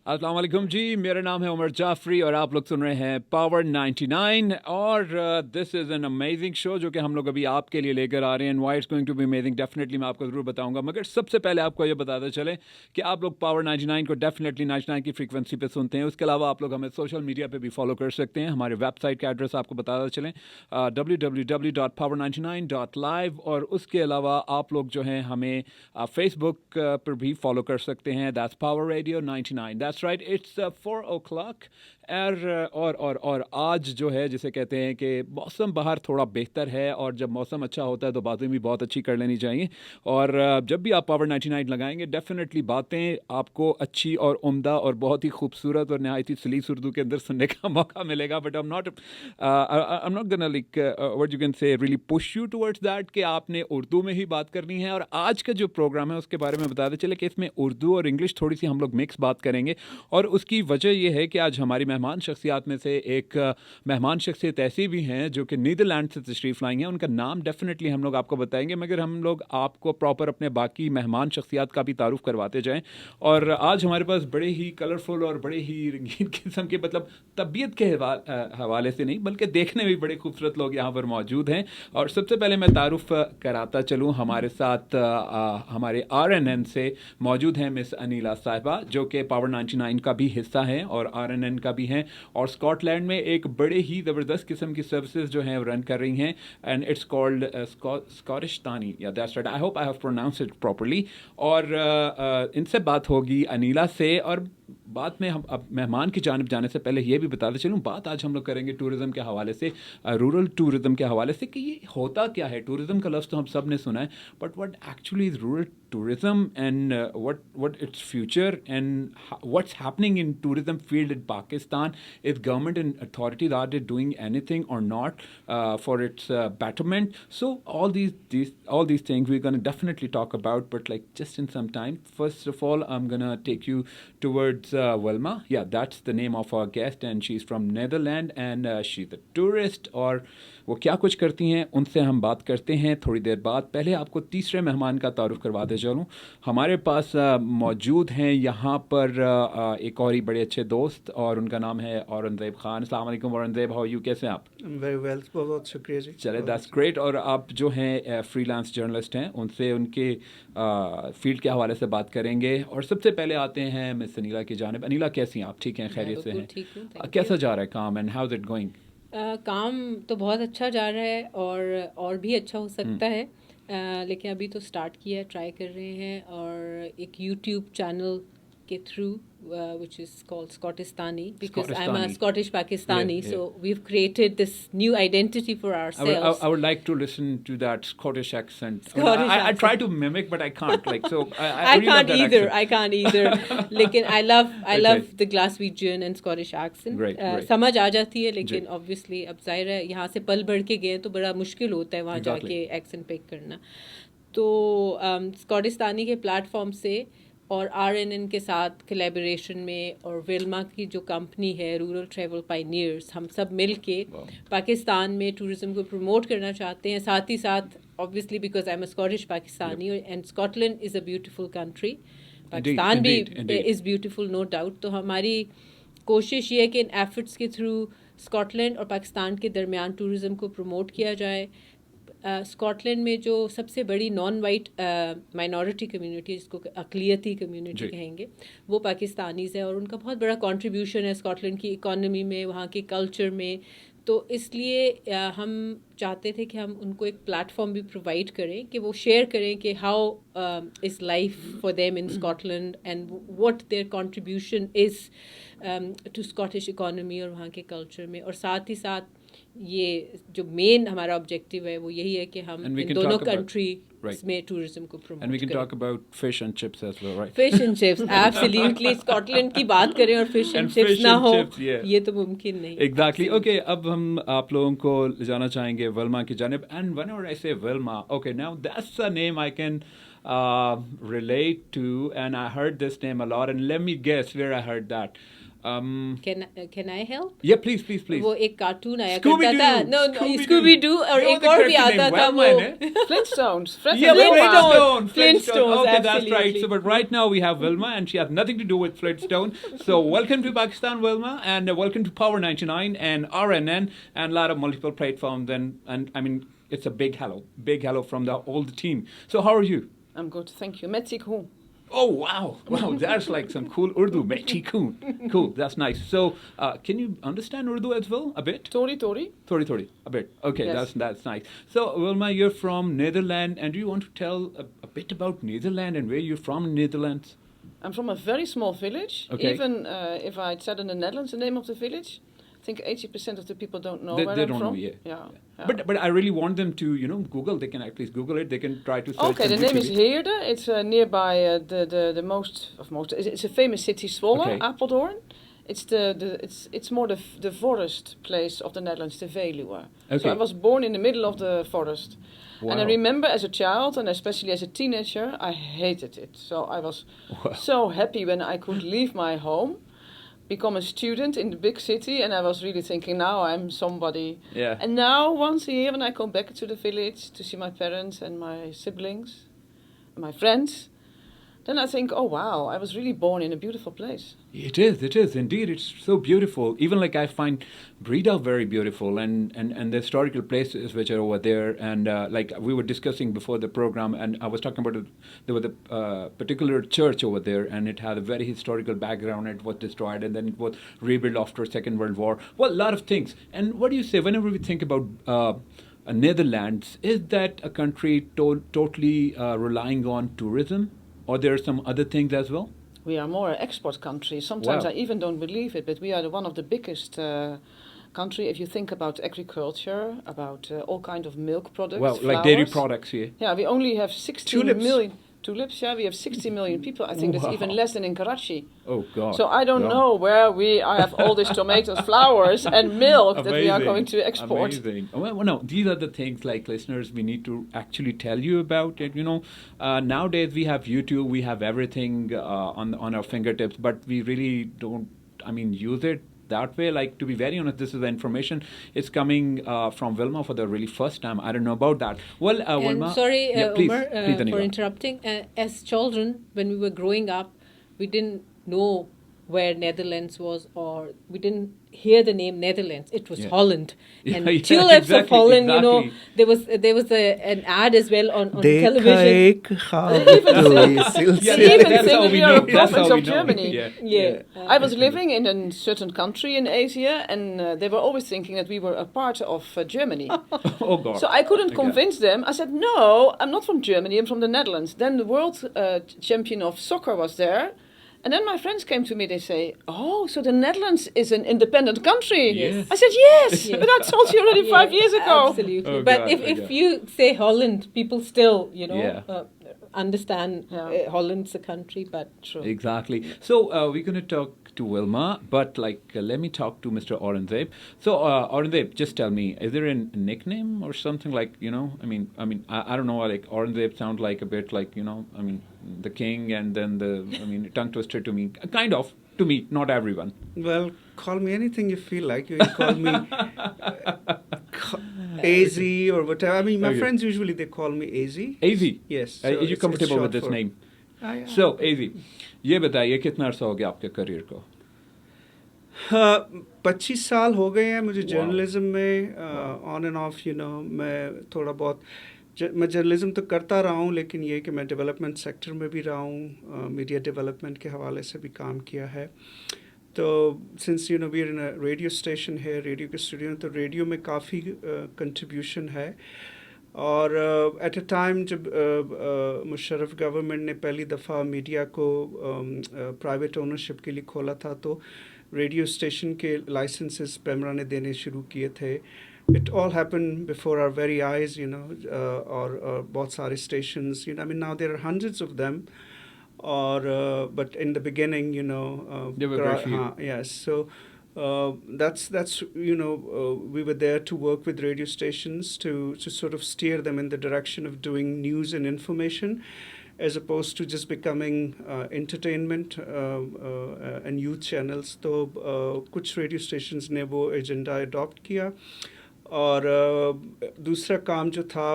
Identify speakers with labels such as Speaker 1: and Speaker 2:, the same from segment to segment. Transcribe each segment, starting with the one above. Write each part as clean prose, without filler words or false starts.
Speaker 1: अस्सलाम वालेकुम जी, मेरा नाम है उमर जाफरी और आप लोग सुन रहे हैं पावर 99 और this is an amazing show जो कि हम लोग अभी आपके लिए लेकर आ रहे हैं. Why it's going to be amazing definitely मैं आपको ज़रूर बताऊंगा, मगर सबसे पहले आपको ये बताते चलें कि आप लोग पावर 99 को डेफिनेटली 99 की फ्रीक्वेंसी पे सुनते हैं. उसके अलावा आप लोग हमें सोशल मीडिया पे भी फॉलो कर सकते हैं. हमारे वेबसाइट का एड्रेस आपको बताते चलें www.power99.live. और उसके अलावा आप लोग जो हैं हमें फेसबुक पर भी फॉलो कर सकते हैं. That's power radio 99. That's right. It's 4 o'clock. और आज जो है जिसे कहते हैं कि मौसम बाहर थोड़ा बेहतर है और जब मौसम अच्छा होता है तो बातें भी बहुत अच्छी कर लेनी चाहिए. और जब भी आप पावर 99 लगाएंगे डेफिनेटली बातें आपको अच्छी और उम्दा और बहुत ही खूबसूरत और नहायत ही सलीस उर्दू के अंदर सुनने का मौका मिलेगा. But I am not gonna like what you can say really push you towards that कि आपने उर्दू में ही बात करनी है. और आज का जो प्रोग्राम है उसके बारे में बताते चले कि इसमें उर्दू और इंग्लिश थोड़ी सी हम लोग मिक्स बात करेंगे. और उसकी वजह यह है कि आज हमारी मेहमान शख्सियात में से एक मेहमान शख्सियत ऐसी भी हैं जो कि नीदरलैंड से तशरीफ़ लाई हैं. उनका नाम डेफिनेटली हम लोग आपको बताएंगे, मगर हम लोग आपको प्रॉपर अपने बाकी मेहमान शख्सियात का भी तारुफ करवाते जाएं. और आज हमारे पास बड़े ही कलरफुल और बड़े ही रंगीन किस्म के, मतलब तबीयत के हवाले से नहीं बल्कि देखने में भी बड़े खूबसूरत लोग यहाँ पर मौजूद हैं. और सबसे पहले मैं तारुफ कराता चलूँ, हमारे साथ हमारे RNN से मौजूद हैं मिस अनीला साहिबा जो कि पावर 99 का भी हिस्सा हैं और RNN का भी हैं और स्कॉटलैंड में एक बड़े ही ज़बरदस्त किस्म की सर्विसेज जो हैं रन कर रही हैं. And it's called Scotistani. Yeah that's right. I hope I have pronounced it properly. और इनसे बात होगी अनीला से. और बात में हम अब मेहमान की जानिब जाने से पहले ये भी बताते चलूँ, बात आज हम लोग करेंगे टूरिज़म के हवाले से, रूरल टूरिज़म के हवाले से कि ये होता क्या है. टूरिज़म का लफ्ज़ तो हम सब ने सुना है, but what actually is rural tourism and what its future and what's happening in tourism field in Pakistan. Is government and authorities, are they doing anything or not for its betterment? So all these things we're going to definitely talk about, but like just in some time. First of all, I'm going to take you towards Wilma. Yeah, that's the name of our guest and she's from Netherlands and she's a tourist. और वो क्या कुछ करती हैं उनसे हम बात करते हैं थोड़ी देर बाद. पहले आपको तीसरे मेहमान का तारुफ करवाते चलूँ. हमारे पास मौजूद हैं यहाँ पर एक और ही बड़े अच्छे दोस्त और उनका नाम है औरंगज़ेब ख़ान. अस्सलाम वालेकुम औरंगज़ेब, हाउ यू, कैसे हैं आप?
Speaker 2: वेरी वेल, बहुत शुक्रिया जी.
Speaker 1: चले, दैट्स ग्रेट. और आप जो हैं फ्रीलांस जर्नलिस्ट हैं, उनसे उनके फील्ड के हवाले से बात करेंगे. और सबसे पहले आते हैं मिस अनीला की जानिब. अनीला कैसी हैं आप? ठीक हैं, खैरियत से हैं? कैसा जा रहा है काम and how is it going?
Speaker 3: काम तो बहुत अच्छा जा रहा है और भी अच्छा हो सकता है. लेकिन अभी तो स्टार्ट किया है, ट्राई कर रहे हैं. और एक यूट्यूब चैनल के through which is called Scottistani because I'm a Scottish Pakistani. Yeah. So we've created this new identity for ourselves.
Speaker 1: I would like to listen to that Scottish accent. I try to mimic but I can't. Like so I
Speaker 3: can't either. I can't either. लेकिन I love the Glaswegian and Scottish accent.
Speaker 1: Right.
Speaker 3: समझ आ जाती है, लेकिन obviously अब जाहिर है यहाँ से पल बढ़ के गए तो बड़ा मुश्किल होता है वहाँ जाके accent pick करना. तो Scottistani के प्लेटफॉर्म से और RNN के साथ कोलैबोरेशन में और विल्मा की जो कंपनी है रूरल ट्रैवल पायनियर्स, हम सब मिल के पाकिस्तान में टूरिज़म को प्रमोट करना चाहते हैं. साथ ही साथ obviously because I am a Scottish Pakistani and Scotland is a beautiful country, Pakistan भी इज़ ब्यूटीफुल नो डाउट. तो हमारी कोशिश ये है कि इन एफर्ट्स के थ्रू स्कॉटलैंड और पाकिस्तान के दरमियान टूरिज़म को प्रमोट किया जाए. स्कॉटलैंड में जो सबसे बड़ी नॉन वाइट माइनॉरिटी कम्युनिटी, जिसको अक़लियती कम्युनिटी कहेंगे, वो पाकिस्तानीज़ है और उनका बहुत बड़ा कंट्रीब्यूशन है स्कॉटलैंड की इकॉनमी में, वहाँ के कल्चर में. तो इसलिए हम चाहते थे कि हम उनको एक प्लेटफॉर्म भी प्रोवाइड करें कि वो शेयर करें कि how is life for them in Scotland and what their contribution is to Scottish economy और वहाँ के कल्चर में. और साथ ही साथ ये जो मेन हमारा ऑब्जेक्टिव है वो यही है कि हम इन दोनों कंट्री में टूरिज्म को प्रमोट करें.
Speaker 1: And we can talk about fish and chips as well, right?
Speaker 3: Fish and chips, absolutely. Scotland की बात करें और fish and chips ना हो, ये तो मुमकिन नहीं.
Speaker 1: Exactly. Okay, अब हम आप लोगों को जाना चाहेंगे विल्मा की जानिब. And whenever I say Wilma, okay, now that's a name I can relate to, and I heard this name a lot. And let me guess where I heard that.
Speaker 3: Can I help?
Speaker 1: Yeah, please, please, please.
Speaker 3: वो एक cartoon आया
Speaker 1: Scooby-Doo,
Speaker 3: करता था. No,
Speaker 1: Scooby-Doo.
Speaker 3: Scooby Doo और
Speaker 1: You know
Speaker 3: एक
Speaker 1: the
Speaker 3: और भी
Speaker 1: character
Speaker 3: आता
Speaker 1: name,
Speaker 3: था
Speaker 1: Velma,
Speaker 3: वो.
Speaker 1: ne?
Speaker 4: Flintstones. Fred
Speaker 1: Yeah,
Speaker 4: and Wilma.
Speaker 1: Flintstone. Okay, that's right.
Speaker 3: Absolutely.
Speaker 1: So, but right now we have Wilma, and she has nothing to do with Flintstone. So, welcome to Pakistan, Wilma, and welcome to Power 99 and RNN, and a lot of multiple platforms. And I mean, it's a big hello from the all the team. So, how are you?
Speaker 4: I'm good, thank you. Merci cool.
Speaker 1: Oh wow! That's like some cool Urdu, Mehti Koon. Cool, that's nice. So, can you understand Urdu as well a bit?
Speaker 4: Tori.
Speaker 1: Thodi, a bit. Okay,
Speaker 4: Yes.
Speaker 1: that's nice. So, Wilma, you're from Netherlands, and do you want to tell a bit about Netherlands and where you're from in Netherlands?
Speaker 4: I'm from a very small village.
Speaker 1: Okay.
Speaker 4: Even if I said in the Netherlands the name of the village, I think 80% of the people don't know where
Speaker 1: They
Speaker 4: I'm
Speaker 1: don't
Speaker 4: from.
Speaker 1: know, yeah.
Speaker 4: Yeah.
Speaker 1: But I really want them to Google. They can at least Google it. They can try to search.
Speaker 4: Okay,
Speaker 1: on
Speaker 4: the name is
Speaker 1: YouTube.
Speaker 4: Heerde. It's nearby the most. It's a famous city, Zwolle,
Speaker 1: Okay.
Speaker 4: Apeldoorn. It's more the forest place of the Netherlands, the Veluwe.
Speaker 1: Okay.
Speaker 4: So I was born in the middle of the forest. And I
Speaker 1: Wow.
Speaker 4: remember as a child and especially as a teenager, I hated it. So I was
Speaker 1: Wow.
Speaker 4: so happy when I could leave my home, become a student in the big city, and I was really thinking, now I'm somebody.
Speaker 1: Yeah.
Speaker 4: And now once a year when I come back to the village to see my parents and my siblings and my friends, then I think, oh wow, I was really born in a beautiful place.
Speaker 1: It is indeed. It's so beautiful. Even like I find Breda very beautiful, and the historical places which are over there. And like we were discussing before the program, and I was talking about there was a particular church over there, and it had a very historical background. It was destroyed, and then it was rebuilt after Second World War. Well, a lot of things. And what do you say whenever we think about Netherlands? Is that a country totally relying on tourism, or there are some other things as well?
Speaker 4: We are more an export country. Sometimes
Speaker 1: Wow.
Speaker 4: I even don't believe it, but we are one of the biggest country. If you think about agriculture, about all kind of milk products,
Speaker 1: Well, like dairy
Speaker 4: flowers.
Speaker 1: products, yeah.
Speaker 4: Yeah, we only have 60
Speaker 2: Tulips.
Speaker 4: million tulips. Yeah, we have 60 million people. I think
Speaker 1: Wow.
Speaker 4: that's even less than in Karachi.
Speaker 1: Oh God.
Speaker 4: So I don't
Speaker 1: Yeah.
Speaker 4: know where I have all these tomatoes, flowers, and milk that we are
Speaker 1: Amazing.
Speaker 4: going to export.
Speaker 1: Amazing. Well, no, these are the things like listeners we need to actually tell you about it. Nowadays we have YouTube, we have everything on our fingertips, but we really don't. Use it that way. Like, to be very honest, this is the information. It's coming from Wilma for the really first time. I don't know about that. Well,
Speaker 3: And
Speaker 1: Wilma.
Speaker 3: sorry,
Speaker 1: yeah, please,
Speaker 3: Umar,
Speaker 1: please,
Speaker 3: for
Speaker 1: Aniva.
Speaker 3: interrupting. As children, when we were growing up, we didn't know where Netherlands was, or we didn't hear the name Netherlands. It was
Speaker 1: Yeah.
Speaker 3: Holland.
Speaker 1: Yeah,
Speaker 3: And
Speaker 1: yeah,
Speaker 3: tulips of
Speaker 1: exactly,
Speaker 3: Holland,
Speaker 1: exactly.
Speaker 3: there was an ad as well on
Speaker 2: देखा
Speaker 3: television.
Speaker 2: एक ख्वाब तो ये
Speaker 1: Yeah,
Speaker 2: सिलसिला
Speaker 4: even
Speaker 1: that's
Speaker 4: think
Speaker 1: how
Speaker 4: that
Speaker 1: we
Speaker 4: we are
Speaker 1: know.
Speaker 4: a
Speaker 1: That's
Speaker 4: province
Speaker 1: how we
Speaker 4: of
Speaker 1: know.
Speaker 4: Germany.
Speaker 1: Yeah.
Speaker 3: Yeah.
Speaker 4: I was living in a certain country in Asia, and they were always thinking that we were a part of Germany.
Speaker 1: Oh God.
Speaker 4: So I couldn't
Speaker 1: Okay.
Speaker 4: convince them. I said, no, I'm not from Germany, I'm from the Netherlands. Then the world champion of soccer was there. And then my friends came to me, they say, oh, so the Netherlands is an independent country.
Speaker 1: Yes.
Speaker 4: I said, yes,
Speaker 3: Yeah.
Speaker 4: but I told you already 5 years ago.
Speaker 3: Absolutely.
Speaker 1: Oh,
Speaker 3: but
Speaker 1: God,
Speaker 3: if,
Speaker 1: oh,
Speaker 3: if
Speaker 1: God.
Speaker 3: you say Holland, people still,
Speaker 1: Yeah.
Speaker 3: understand
Speaker 4: Yeah.
Speaker 3: Holland's a country, but
Speaker 4: True.
Speaker 1: Exactly. So we're going to talk to Wilma, but let me talk to Mr. Aurangzeb. So Aurangzeb, just tell me, is there a nickname or something like, I don't know, like Aurangzeb sounds like a bit like, the king, and then tongue twister to me, kind of, to me, not everyone.
Speaker 2: Well, call me anything you feel like. You can call me AZ or whatever. I mean, my
Speaker 1: Okay.
Speaker 2: friends usually they call me AZ.
Speaker 1: AZ.
Speaker 2: Yes.
Speaker 1: Are you
Speaker 2: it's
Speaker 1: comfortable
Speaker 2: short
Speaker 1: with this
Speaker 2: for-
Speaker 1: name?
Speaker 2: Yeah.
Speaker 1: So AZ, ये बताइए कितना अर्सा हो गया आपके career को?
Speaker 2: 25 साल हो गए हैं मुझे
Speaker 1: Wow.
Speaker 2: जर्नलिज्म में ऑन एंड ऑफ मैं थोड़ा बहुत मैं जर्नलिज्म तो करता रहा हूँ, लेकिन ये कि मैं डेवलपमेंट सेक्टर में भी रहा हूँ, मीडिया डेवलपमेंट के हवाले से भी काम किया है. तो since we are in a radio station है, रेडियो के स्टूडियो, तो रेडियो में काफ़ी कंट्रीब्यूशन है. और एट अ टाइम जब मुशर्रफ गवर्नमेंट ने पहली दफ़ा मीडिया को प्राइवेट ओनरशिप के लिए खोला था, तो रेडियो स्टेशन के लाइसेंसेस पैमरा ने देने शुरू किए थे. It all happened before our very eyes, और बहुत सारे stations, now there are hundreds of them, but in the beginning,
Speaker 1: There were very few.
Speaker 2: Yes, so that's we were there to work with radio stations to sort of steer them in the direction of doing news and information. as opposed to just becoming entertainment and youth channels. तो कुछ radio stations ने वो agenda adopt किया, और दूसरा काम जो था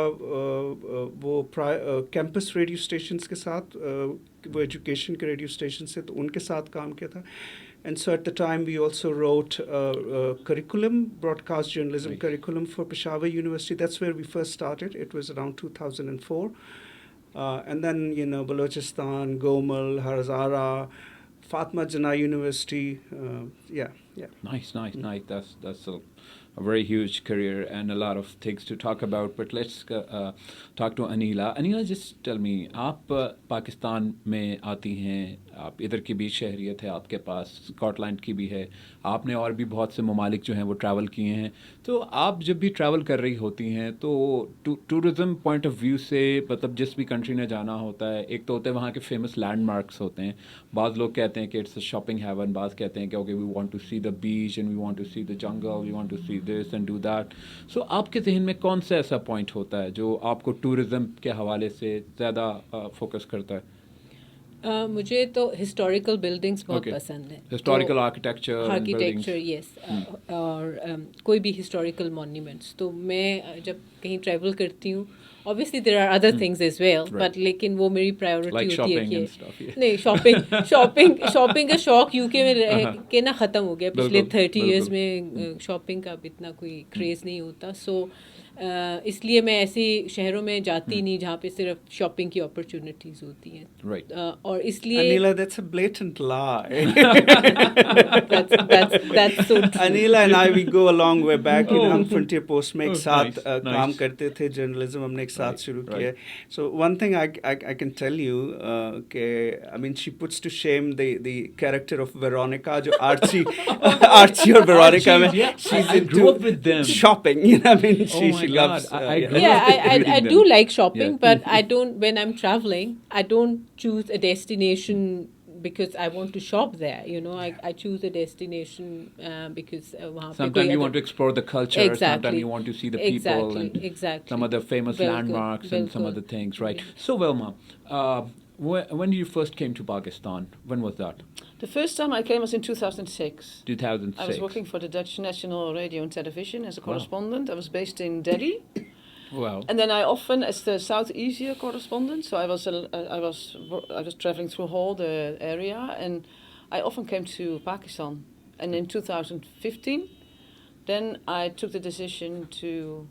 Speaker 2: वो कैंपस रेडियो स्टेशंस के साथ, वो एजुकेशन के रेडियो स्टेशन से, तो उनके साथ काम किया था. And so at the time we also wrote curriculum, broadcast journalism curriculum for Peshawar University. That's where we first started. It was around 2004. And then, Balochistan, Gomal, Hazara, Fatma Jinnah University. Yeah.
Speaker 1: Nice. That's a very huge career and a lot of things to talk about. But let's talk to Anila. Anila, just tell me, आप पाकिस्तान में आती हैं, आप इधर की भी शहरियत है आपके पास, स्कॉटलैंड की भी है, आपने और भी बहुत से ममालिक जो हैं वो ट्रैवल किए हैं. तो आप जब भी ट्रैवल कर रही होती हैं तो टूरिज़म पॉइंट ऑफ व्यू से, मतलब जिस भी कंट्री में जाना होता है, एक तो होते हैं वहाँ के फेमस लैंडमार्क्स होते हैं. बाज़ लोग कहते हैं कि इट्स अ शॉपिंग हेवन, बाज़ कहते हैं कि okay we want to see the beach and we want to see the jungle, we want to see this and do that. So आपके जहन में कौन सा ऐसा पॉइंट होता है जो आपको टूरिज़म के हवाले से ज़्यादा फोकस करता है?
Speaker 3: मुझे तो हिस्टोरिकल बिल्डिंग्स बहुत पसंद है.
Speaker 1: Historical architecture,
Speaker 3: yes. और कोई भी हिस्टोरिकल मॉन्यूमेंट्स. तो मैं जब कहीं ट्रैवल करती हूँ, obviously there are other things as well, but लेकिन वो मेरी प्रायोरिटी होती है कि नहीं, शॉपिंग का शौक यूके में रह के ना ख़त्म हो गया. पिछले 30 years में शॉपिंग का अब इतना कोई क्रेज़ नहीं होता. सो इसलिए मैं ऐसे शहरों में जाती नहीं जहाँ पे सिर्फ शॉपिंग की अपॉर्चुनिटीज होती हैं.
Speaker 1: Right.
Speaker 3: और इसलिए
Speaker 2: Anila, that's a blatant lie.
Speaker 3: that's so true.
Speaker 2: Anila and I, we go a long way back. हम Frontier Post में एक साथ काम करते थे, जर्नलिज्म हमने एक साथ शुरू किया. So one thing I can tell you, I mean, she puts to shame the character of Veronica, जो Archie और Veronica में, she's into shopping. I mean, she loves.
Speaker 3: I do like shopping, but I don't. When I'm traveling, I don't choose a destination because I want to shop there. I choose a destination because
Speaker 1: sometimes you want to explore the culture.
Speaker 3: Exactly.
Speaker 1: Sometimes you want to see the people and some of the famous landmarks and some other things, right? Yeah. So, Velma, when you first came to Pakistan, when was that?
Speaker 4: The first time I came was in 2006.
Speaker 1: 2006.
Speaker 4: I was working for the Dutch National Radio and Television as a correspondent. I was based in Delhi.
Speaker 1: Wow.
Speaker 4: And then I often, as the South Asia correspondent, so I was traveling through whole the area, and I often came to Pakistan. And in 2015, then I took the decision to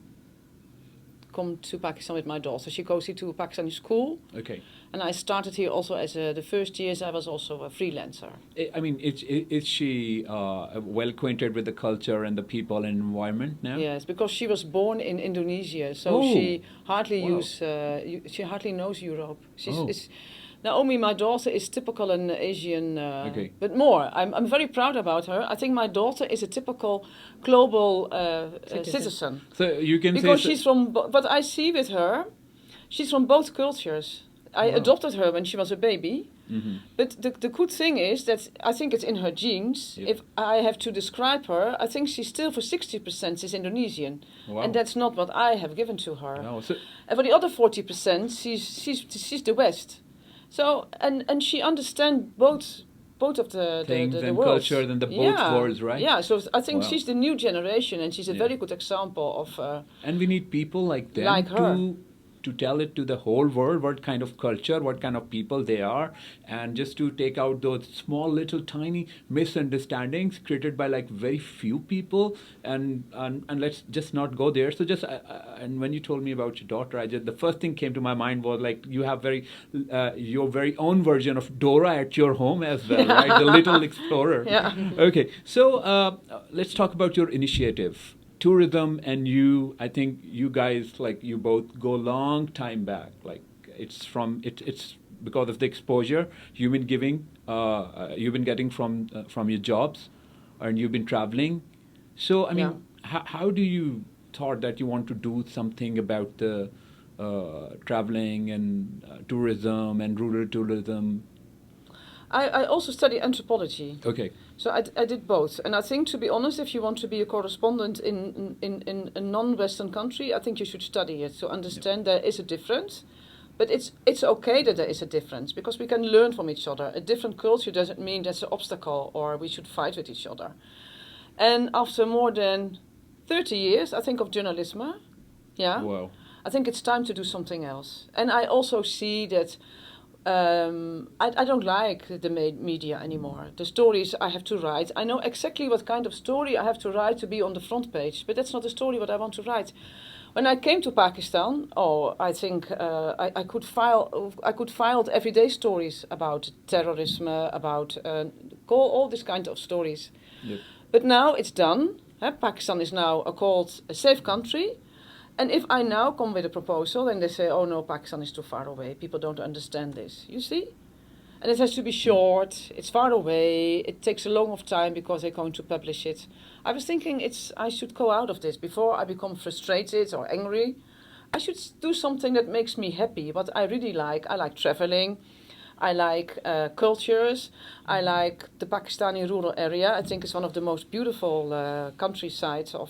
Speaker 4: come to Pakistan with my daughter. She goes here to a Pakistani school.
Speaker 1: Okay.
Speaker 4: And I started here also as the first years I was also a freelancer.
Speaker 1: I mean, is she well acquainted with the culture and the people and environment now?
Speaker 4: Yes, because she was born in Indonesia, so she hardly she hardly knows Europe. Naomi, my daughter, is typical an Asian, but more. I'm very proud about her. I think my daughter is a typical global citizen.
Speaker 1: So you can
Speaker 4: because she's from. What I see with her, she's from both cultures. I adopted her when she was a baby, but the good thing is that I think it's in her genes. If I have to describe her, I think she's still for 60% is Indonesian, and that's not what I have given to her.
Speaker 1: No,
Speaker 4: and for the other 40%, she's the West. So and she understands both of the
Speaker 1: things and
Speaker 4: worlds.
Speaker 1: Culture and the both worlds, right?
Speaker 4: Yeah, so I think she's the new generation, and she's a very good example of.
Speaker 1: And we need people like them
Speaker 4: like her.
Speaker 1: To tell it to the whole world what kind of culture, what kind of people they are, and just to take out those small little tiny misunderstandings created by like very few people, and let's just not go there. So just and when you told me about your daughter, the first thing came to my mind was like you have your very own version of Dora at your home as well, right? The Little Explorer.
Speaker 4: Yeah.
Speaker 1: Okay, so let's talk about your initiative. Tourism and you, I think you guys, like you both go long time back. Like it's because of the exposure you've been getting from your jobs, and you've been traveling. So I mean, how do you thought that you want to do something about the traveling and tourism and rural tourism?
Speaker 4: I also study anthropology.
Speaker 1: Okay.
Speaker 4: So I did both. And I think, to be honest, if you want to be a correspondent in a non-Western country, I think you should study it to understand there is a difference. But it's okay that there is a difference because we can learn from each other. A different culture doesn't mean that's an obstacle or we should fight with each other. And after more than 30 years, I think, of journalism, yeah,
Speaker 1: Wow.
Speaker 4: I think it's time to do something else. And I also see that I don't like the media anymore. The stories I have to write, I know exactly what kind of story I have to write to be on the front page, but that's not the story what I want to write. When I came to Pakistan, I think I could file everyday stories about terrorism, about all this kind of stories.
Speaker 1: Yep.
Speaker 4: But now it's done. Pakistan is now called a safe country. And if I now come with a proposal, then they say, oh no, Pakistan is too far away. People don't understand this. You see? And it has to be short. It's far away. It takes a long of time because they're going to publish it. I was thinking I should go out of this before I become frustrated or angry. I should do something that makes me happy, what I really like. I like traveling. I like cultures. I like the Pakistani rural area. I think it's one of the most beautiful countrysides of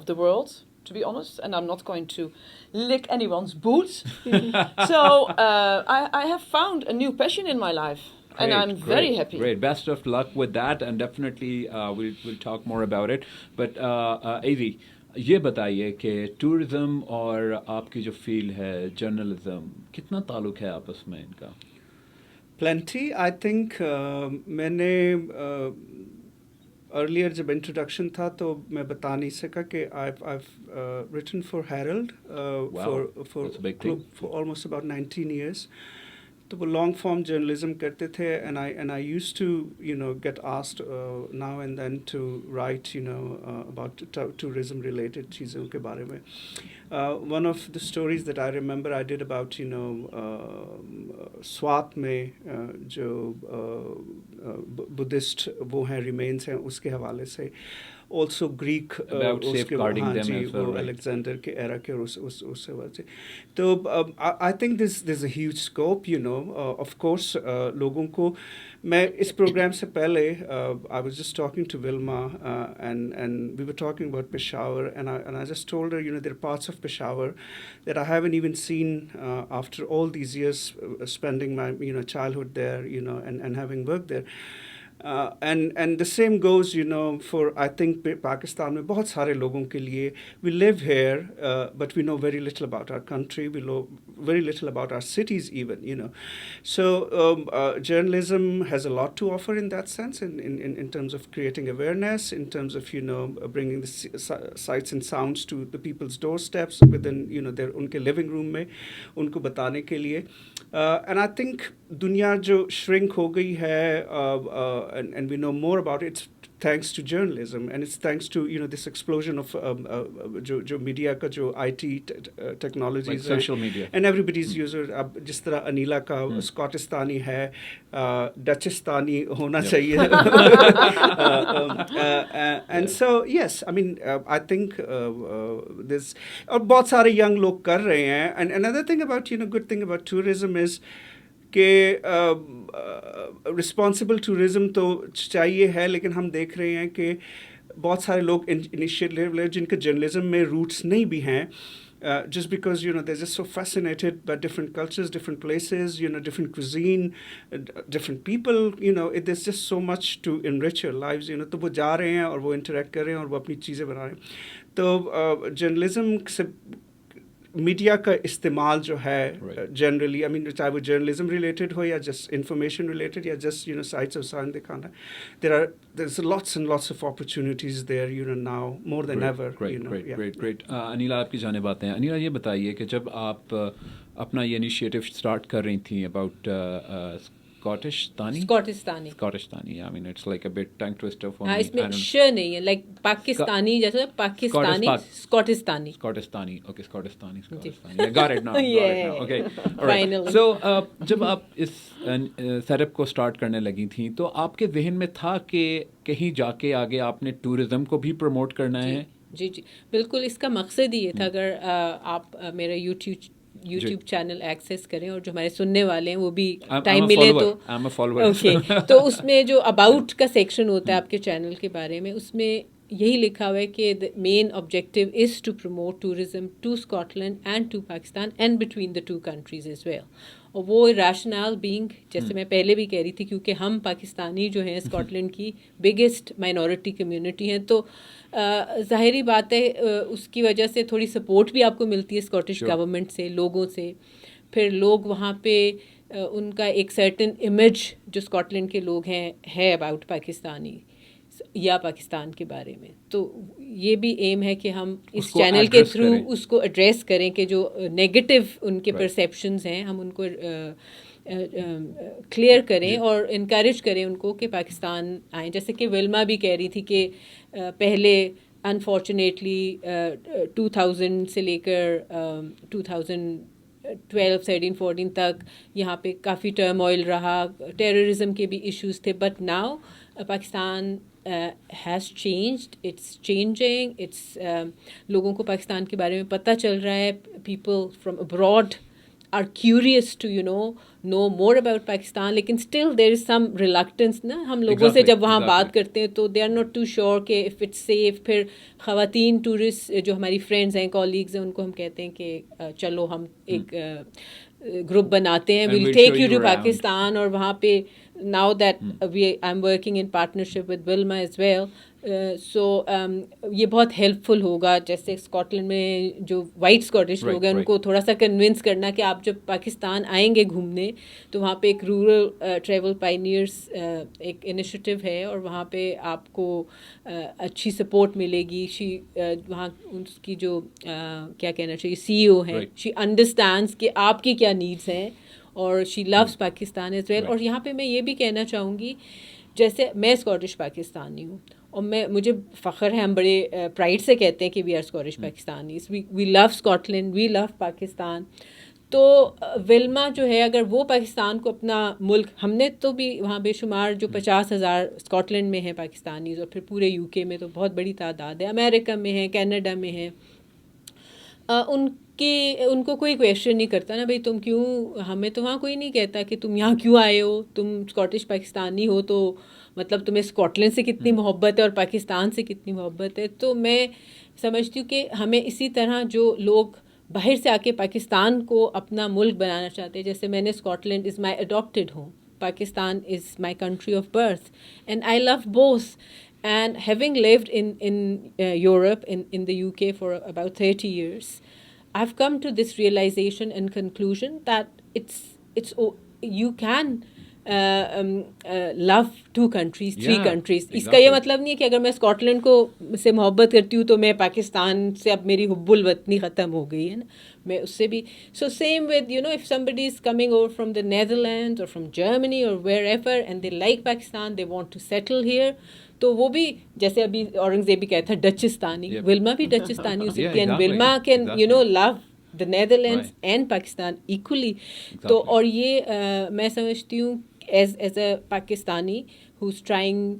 Speaker 4: the world, to be honest. And I'm not going to lick anyone's boots. So I have found a new passion in my life.
Speaker 1: Great,
Speaker 4: and I'm very happy.
Speaker 1: Great. Best of luck with that, and definitely we'll talk more about it. But Avi, ये बताइए कि tourism और आपकी जो field है journalism कितना ताल्लुक है आपस में इनका?
Speaker 2: Plenty. I think मैंने earlier जब introduction था तो मैं बता नहीं सका कि I've written for Herald
Speaker 1: Wow. That's a big thing.
Speaker 2: for almost about 19 years. तो वो long form journalism करते थे, and I used to get asked now and then to write about tourism related चीज़ों के बारे में. One of the stories that I remember I did about Swat में जो Buddhist वो हैं remains हैं उसके हवाले से. Also Greek
Speaker 1: about safeguarding them as well, right?
Speaker 2: Alexander के era के उस वजह से. तो I think there's a huge scope, of course लोगों को मैं इस program से पहले I was just talking to Wilma and we were talking about Peshawar, and I just told her there are parts of Peshawar that I haven't even seen after all these years spending my childhood there, and having worked there. And the same goes, for I think Pakistan में बहुत सारे लोगों के लिए we live here, but we know very little about our country. We know very little about our cities even, So journalism has a lot to offer in that sense, in terms of creating awareness, in terms of bringing the sights and sounds to the people's doorsteps within their उनके living room में उनको बताने के लिए. And I think दुनिया जो shrink हो गई है, and we know more about it, it's thanks to journalism, and it's thanks to this explosion of जो media का जो IT technologies,
Speaker 1: like social media,
Speaker 2: and everybody's user. अब जिस तरह अनीला का स्कॉटिस्तानी है, डचिस्तानी होना चाहिए. And so yes, I mean I think there's और बहुत सारे young लोग कर रहे हैं. And another thing about good thing about tourism is कि रिस्पॉन्सिबल टूरिज़म तो चाहिए है, लेकिन हम देख रहे हैं कि बहुत सारे लोग इनिशिएटिव ले जिनके जर्नलिज्म में रूट्स नहीं भी हैं, just because they're just so fascinated by different cultures, different places, different cuisine, different people, there's just so much to enrich your lives, तो वो जा रहे हैं और वो interact कर रहे हैं और वो अपनी चीज़ें बना रहे हैं. तो जर्नलिज्म से मीडिया का इस्तेमाल जो है जनरली, आई मीन चाहे वो जर्नलिज्म रिलेटेड हो या जस्ट इंफॉर्मेशन रिलेटेड या जस्ट साइट्स ऑफ साइन दिखाना, there's lots and lots of opportunities there now more than ever.
Speaker 1: Great. Anila आपकी जानिब आते हैं. अनिला ये बताइए कि जब आप अपना ये इनिशिएटिव स्टार्ट कर रही थी about Scotistani. I mean, it's like a bit tongue twister for me.
Speaker 3: इसमें श नहीं है, like पाकिस्तानी जैसे Pakistani, Scotistani.
Speaker 1: Okay, Scotistani. Yeah, got it now. Okay, all right.
Speaker 3: Finally.
Speaker 1: So, जब आप इस सेटअप को स्टार्ट करने लगी थी, तो आपके जहन में था कि कहीं जाके आगे आपने टूरिज्म को भी प्रमोट करना है?
Speaker 3: जी, बिल्कुल. इसका मकसद ये था, अगर आप मेरा यूट्यूब चैनल एक्सेस करें और जो हमारे सुनने वाले हैं वो भी टाइम मिले तो
Speaker 1: I'm a follower.
Speaker 3: ओके तो उसमें जो अबाउट का सेक्शन होता है आपके चैनल के बारे में, उसमें यही लिखा हुआ है कि the main objective is to promote tourism to Scotland and to Pakistan and between the two countries as well. और वो रैशनल बीइंग, जैसे मैं पहले भी कह रही थी, क्योंकि हम पाकिस्तानी जो हैं स्कॉटलैंड की बिगेस्ट माइनॉरिटी कम्युनिटी हैं, तो ज़ाहिरी बात है उसकी वजह से थोड़ी सपोर्ट भी आपको मिलती है स्कॉटिश गवर्नमेंट से, लोगों से। फिर लोग वहाँ पे उनका एक सर्टेन इमेज जो स्कॉटलैंड के लोग हैं है अबाउट पाकिस्तानी या पाकिस्तान के बारे में। तो ये भी एम है कि हम इस चैनल के थ्रू उसको एड्रेस करें कि जो नेगेटिव उनके परसेप्शंस हैं हम उनको क्लियर करें और इनकरेज करें उनको कि पाकिस्तान आएँ। जैसे कि विल्मा भी कह रही थी कि पहले अनफॉर्चुनेटली 2000 से लेकर 2012, 13, 14 तक यहाँ पे काफ़ी टर्मोइल रहा, टेररिज्म के भी इश्यूज थे, but now Pakistan has changed, it's changing, it's लोगों को पाकिस्तान के बारे में पता चल रहा है, people from abroad are curious to know more about Pakistan, लेकिन still there is some reluctance ना हम लोगों से जब वहाँ बात करते हैं तो they are not too sure कि if it's safe। फिर ख़वातीन टूरिस्ट जो हमारी फ्रेंड्स हैं, कॉलीग्स हैं, उनको हम कहते हैं कि चलो हम एक ग्रुप बनाते हैं, we'll take you to Pakistan। और वहाँ पे now that I'm working in partnership with Wilma as well, so ये बहुत हेल्पफुल होगा। जैसे स्कॉटलैंड में जो वाइट स्कॉटिश लोग हैं उनको थोड़ा सा कन्विंस करना कि आप जब पाकिस्तान आएंगे घूमने तो वहाँ पे एक रूरल ट्रैवल पायनियर्स एक इनिशिएटिव है और वहाँ पे आपको अच्छी सपोर्ट मिलेगी। वहाँ उसकी जो क्या कहना चाहिए CEO है, शी अंडरस्टैंड्स कि आपकी क्या नीड्स हैं और she loves Pakistan as well. और यहाँ पे मैं ये भी कहना चाहूँगी, जैसे मैं स्कॉटिश पाकिस्तानी हूँ और मुझे फ़ख्र है, हम बड़े प्राइड से कहते हैं कि we are Scottish Pakistanis, we love Scotland, we love Pakistan. तो विल्मा जो है, अगर वो पाकिस्तान को अपना मुल्क, हमने तो भी वहाँ बेशुमार जो 50,000 स्कॉटलैंड में है पाकिस्तानीज़ और फिर पूरे UK में तो बहुत बड़ी तादाद है, अमेरिका में है, कनाडा में है, उनको कोई क्वेश्चन नहीं करता ना, भाई तुम क्यों, हमें तो वहाँ कोई नहीं कहता कि तुम यहाँ क्यों आए हो, तुम स्कॉटिश पाकिस्तानी हो तो मतलब तुम्हें स्कॉटलैंड से कितनी मोहब्बत है और पाकिस्तान से कितनी मोहब्बत है। तो मैं समझती हूँ कि हमें इसी तरह जो लोग बाहर से आके पाकिस्तान को अपना मुल्क बनाना चाहते हैं, जैसे मैंने Scotland is my adopted home, Pakistan is my country of birth and I love both. And having lived in Europe, in the UK for about 30 years, I've come to this realization and conclusion that it's you can love two countries, three countries. इसका ये मतलब नहीं है कि अगर मैं Scotland को से मोहब्बत करती हूँ तो मैं पाकिस्तान से अब मेरी हुब्बुल वतनी ख़त्म हो गई है ना, मैं उससे भी। So same with if somebody is coming over from the Netherlands or from Germany or wherever and they like Pakistan, they want to settle here, तो वो भी, जैसे अभी औरंगजेब भी कहता है डचिस्तानी, विल्मा भी डचिस्तानी हो सकती है, and Wilma can love the Netherlands and Pakistan equally. तो और ये मैं समझती हूँ as a Pakistani who is trying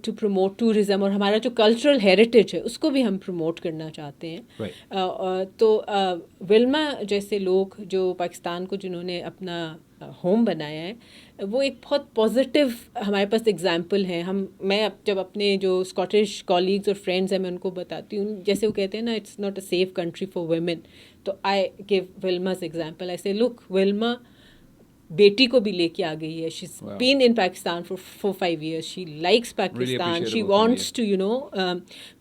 Speaker 3: to promote tourism, और हमारा जो कल्चरल हेरिटेज है उसको भी हम प्रमोट करना चाहते हैं। तो विल्मा जैसे लोग जो पाकिस्तान को जिन्होंने अपना होम बनाया है, वो एक बहुत पॉजिटिव हमारे पास एग्जांपल है। मैं जब अपने जो स्कॉटिश कॉलीग्स और फ्रेंड्स हैं मैं उनको बताती हूँ, जैसे वो कहते हैं ना it's not a safe country for women, तो आई गिव विल्मा's एग्जांपल। आई से लुक, विल्मा बेटी को भी लेके आ गई है, she is been in Pakistan for 5 years, she likes Pakistan, she wants to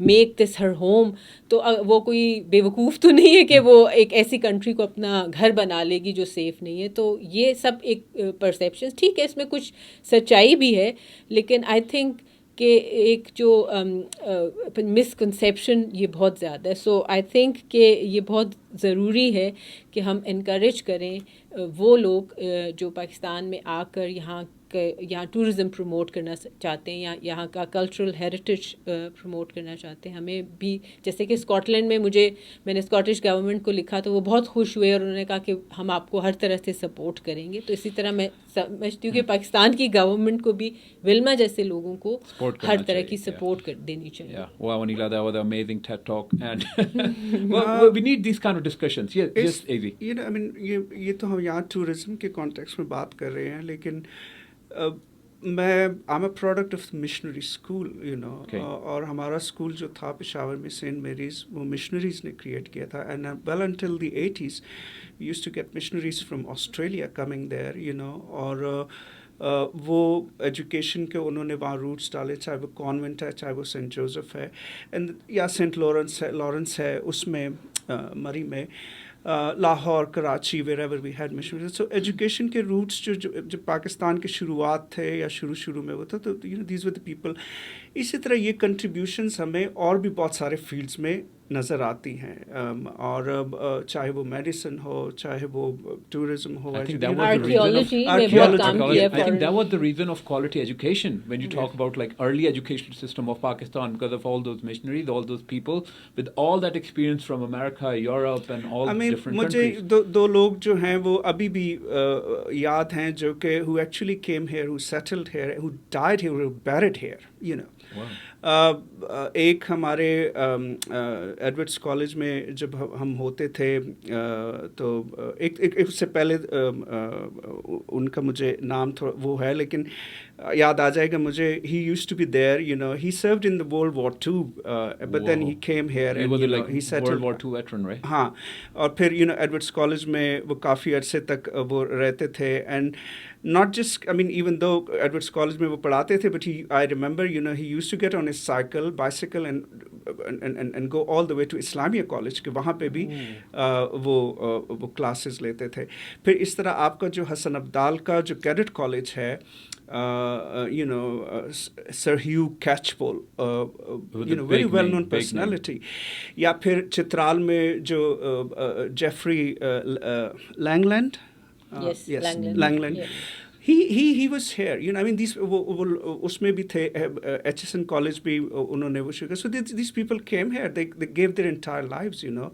Speaker 3: make this her home. तो वो कोई बेवकूफ़ तो नहीं है कि वो एक ऐसी कंट्री को अपना घर बना लेगी जो सेफ़ नहीं है। तो ये सब एक परसेप्शंस, ठीक है, इसमें कुछ सच्चाई भी है, लेकिन आई थिंक कि एक जो मिसकंसेप्शन ये बहुत ज़्यादा है। सो आई थिंक कि ये बहुत ज़रूरी है कि हम इनकरेज करें वो लोग जो पाकिस्तान में आकर यहाँ टूरिज़्म प्रमोट करना चाहते हैं या यहाँ का कल्चरल हेरिटेज प्रमोट करना चाहते हैं। हमें भी, जैसे कि स्कॉटलैंड में मैंने स्कॉटिश गवर्नमेंट को लिखा तो वो बहुत खुश हुए और उन्होंने कहा कि हम आपको हर तरह से सपोर्ट करेंगे। तो इसी तरह मैं समझती हूँ कि पाकिस्तान की गवर्नमेंट को भी विल्मा जैसे लोगों को हर तरह की सपोर्ट कर देनी चाहिए।
Speaker 1: Wow, Anila, that was an amazing TED talk, and well, we need these kind of discussions. Yes, Avi.
Speaker 2: I mean, ये तो हम यहाँ टूरिज्म के कॉन्टेक्स्ट में बात कर रहे हैं, लेकिन I'm a product of the missionary school, you know.
Speaker 1: Okay.
Speaker 2: और हमारा स्कूल जो था पेशावर में सेंट मेरीज वो मिशनरीज ने क्रिएट किया था and well until the 80s we used to get missionaries from Australia coming there, you know. और वो एजुकेशन के उन्होंने वहाँ रूट्स डाले, चाहे वो कॉन्वेंट है चाहे वो सेंट जोसेफ है एंड या सेंट लॉरेंस है उसमें मरी में Lahore Karachi wherever we had missionaries. So education के roots जो पाकिस्तान के शुरुआत थे या शुरू में वो था, तो you know these were the people. इसी तरह ये contributions हमें और भी बहुत सारे fields में नज़र आती हैं और चाहे वो मेडिसिन हो चाहे वो टूरिज्म हो.
Speaker 1: I think that was the reason of
Speaker 3: archaeology.
Speaker 1: I think that was the reason of quality education when you talk about like early education system of Pakistan, because of all those missionaries, all those people with all that experience from America, Europe and all different countries.
Speaker 2: मुझे दो लोग जो हैं वो अभी भी याद हैं जो कि who actually came here, who settled here, who died here, who were buried here, you know.
Speaker 1: Wow.
Speaker 2: एक हमारे एडवर्ड्स कॉलेज में जब हम होते थे तो एक उससे पहले उनका मुझे नाम थोड़ा वो है लेकिन याद आ जाएगा मुझे. he used to be there, you know. He served in the World War II but then he came here
Speaker 1: He
Speaker 2: and
Speaker 1: was
Speaker 2: you know,
Speaker 1: like
Speaker 2: he settled.
Speaker 1: World War II veteran, right?
Speaker 2: हाँ, और फिर you know Edwards college में वो काफ़ी अरसे तक वो रहते थे and not just, I mean, even though Edwards College में वो पढ़ाते थे, but I remember, you know, he used to get on his bicycle and go all the way to Islamia College कि वहाँ पे भी वो classes लेते थे. फिर इस तरह आपका जो हसन अब्दाल का जो कैडेट कॉलेज है, you know, Sir Hugh Catchpole, you know, very well-known personality. या फिर चित्राल में जो Jeffrey Langland.
Speaker 3: Yes,
Speaker 2: Langland.
Speaker 3: Yes.
Speaker 2: He was here, you know. I mean, these वो उसमें भी थे HSN college भी उन्होंने वो शुरू किया. So these people came here. They gave their entire lives, you know.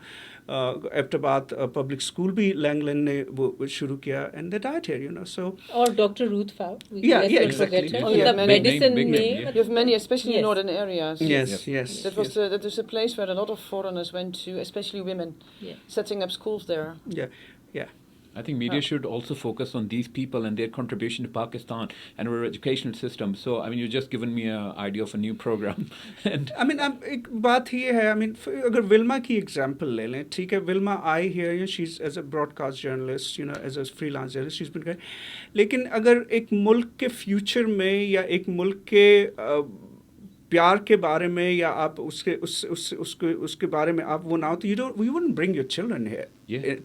Speaker 2: Abbottabad public school भी Langland ने वो शुरू किया and they died here, you know. So
Speaker 3: और Dr. Ruth Fowle.
Speaker 2: Yeah, exactly.
Speaker 3: मतलब medicine में
Speaker 4: you have many, especially in northern areas.
Speaker 2: Yes.
Speaker 4: That is a place where a lot of foreigners went to, especially women, setting up schools there.
Speaker 2: Yeah.
Speaker 1: I think media should also focus on these people and their contribution to Pakistan and our educational system. So, I mean, you've just given me an idea of a new program. And
Speaker 2: I mean, एक बात ये है, I mean, अगर Wilma की example ले लें, ठीक है, Wilma I here, you know, she's as a broadcast journalist, you know, as a freelance journalist, she's been great. लेकिन अगर एक मुल्क के future में या एक मुल्क के प्यार के बारे में या आप उसके बारे में आप वो ना हो तो you wouldn't bring your children here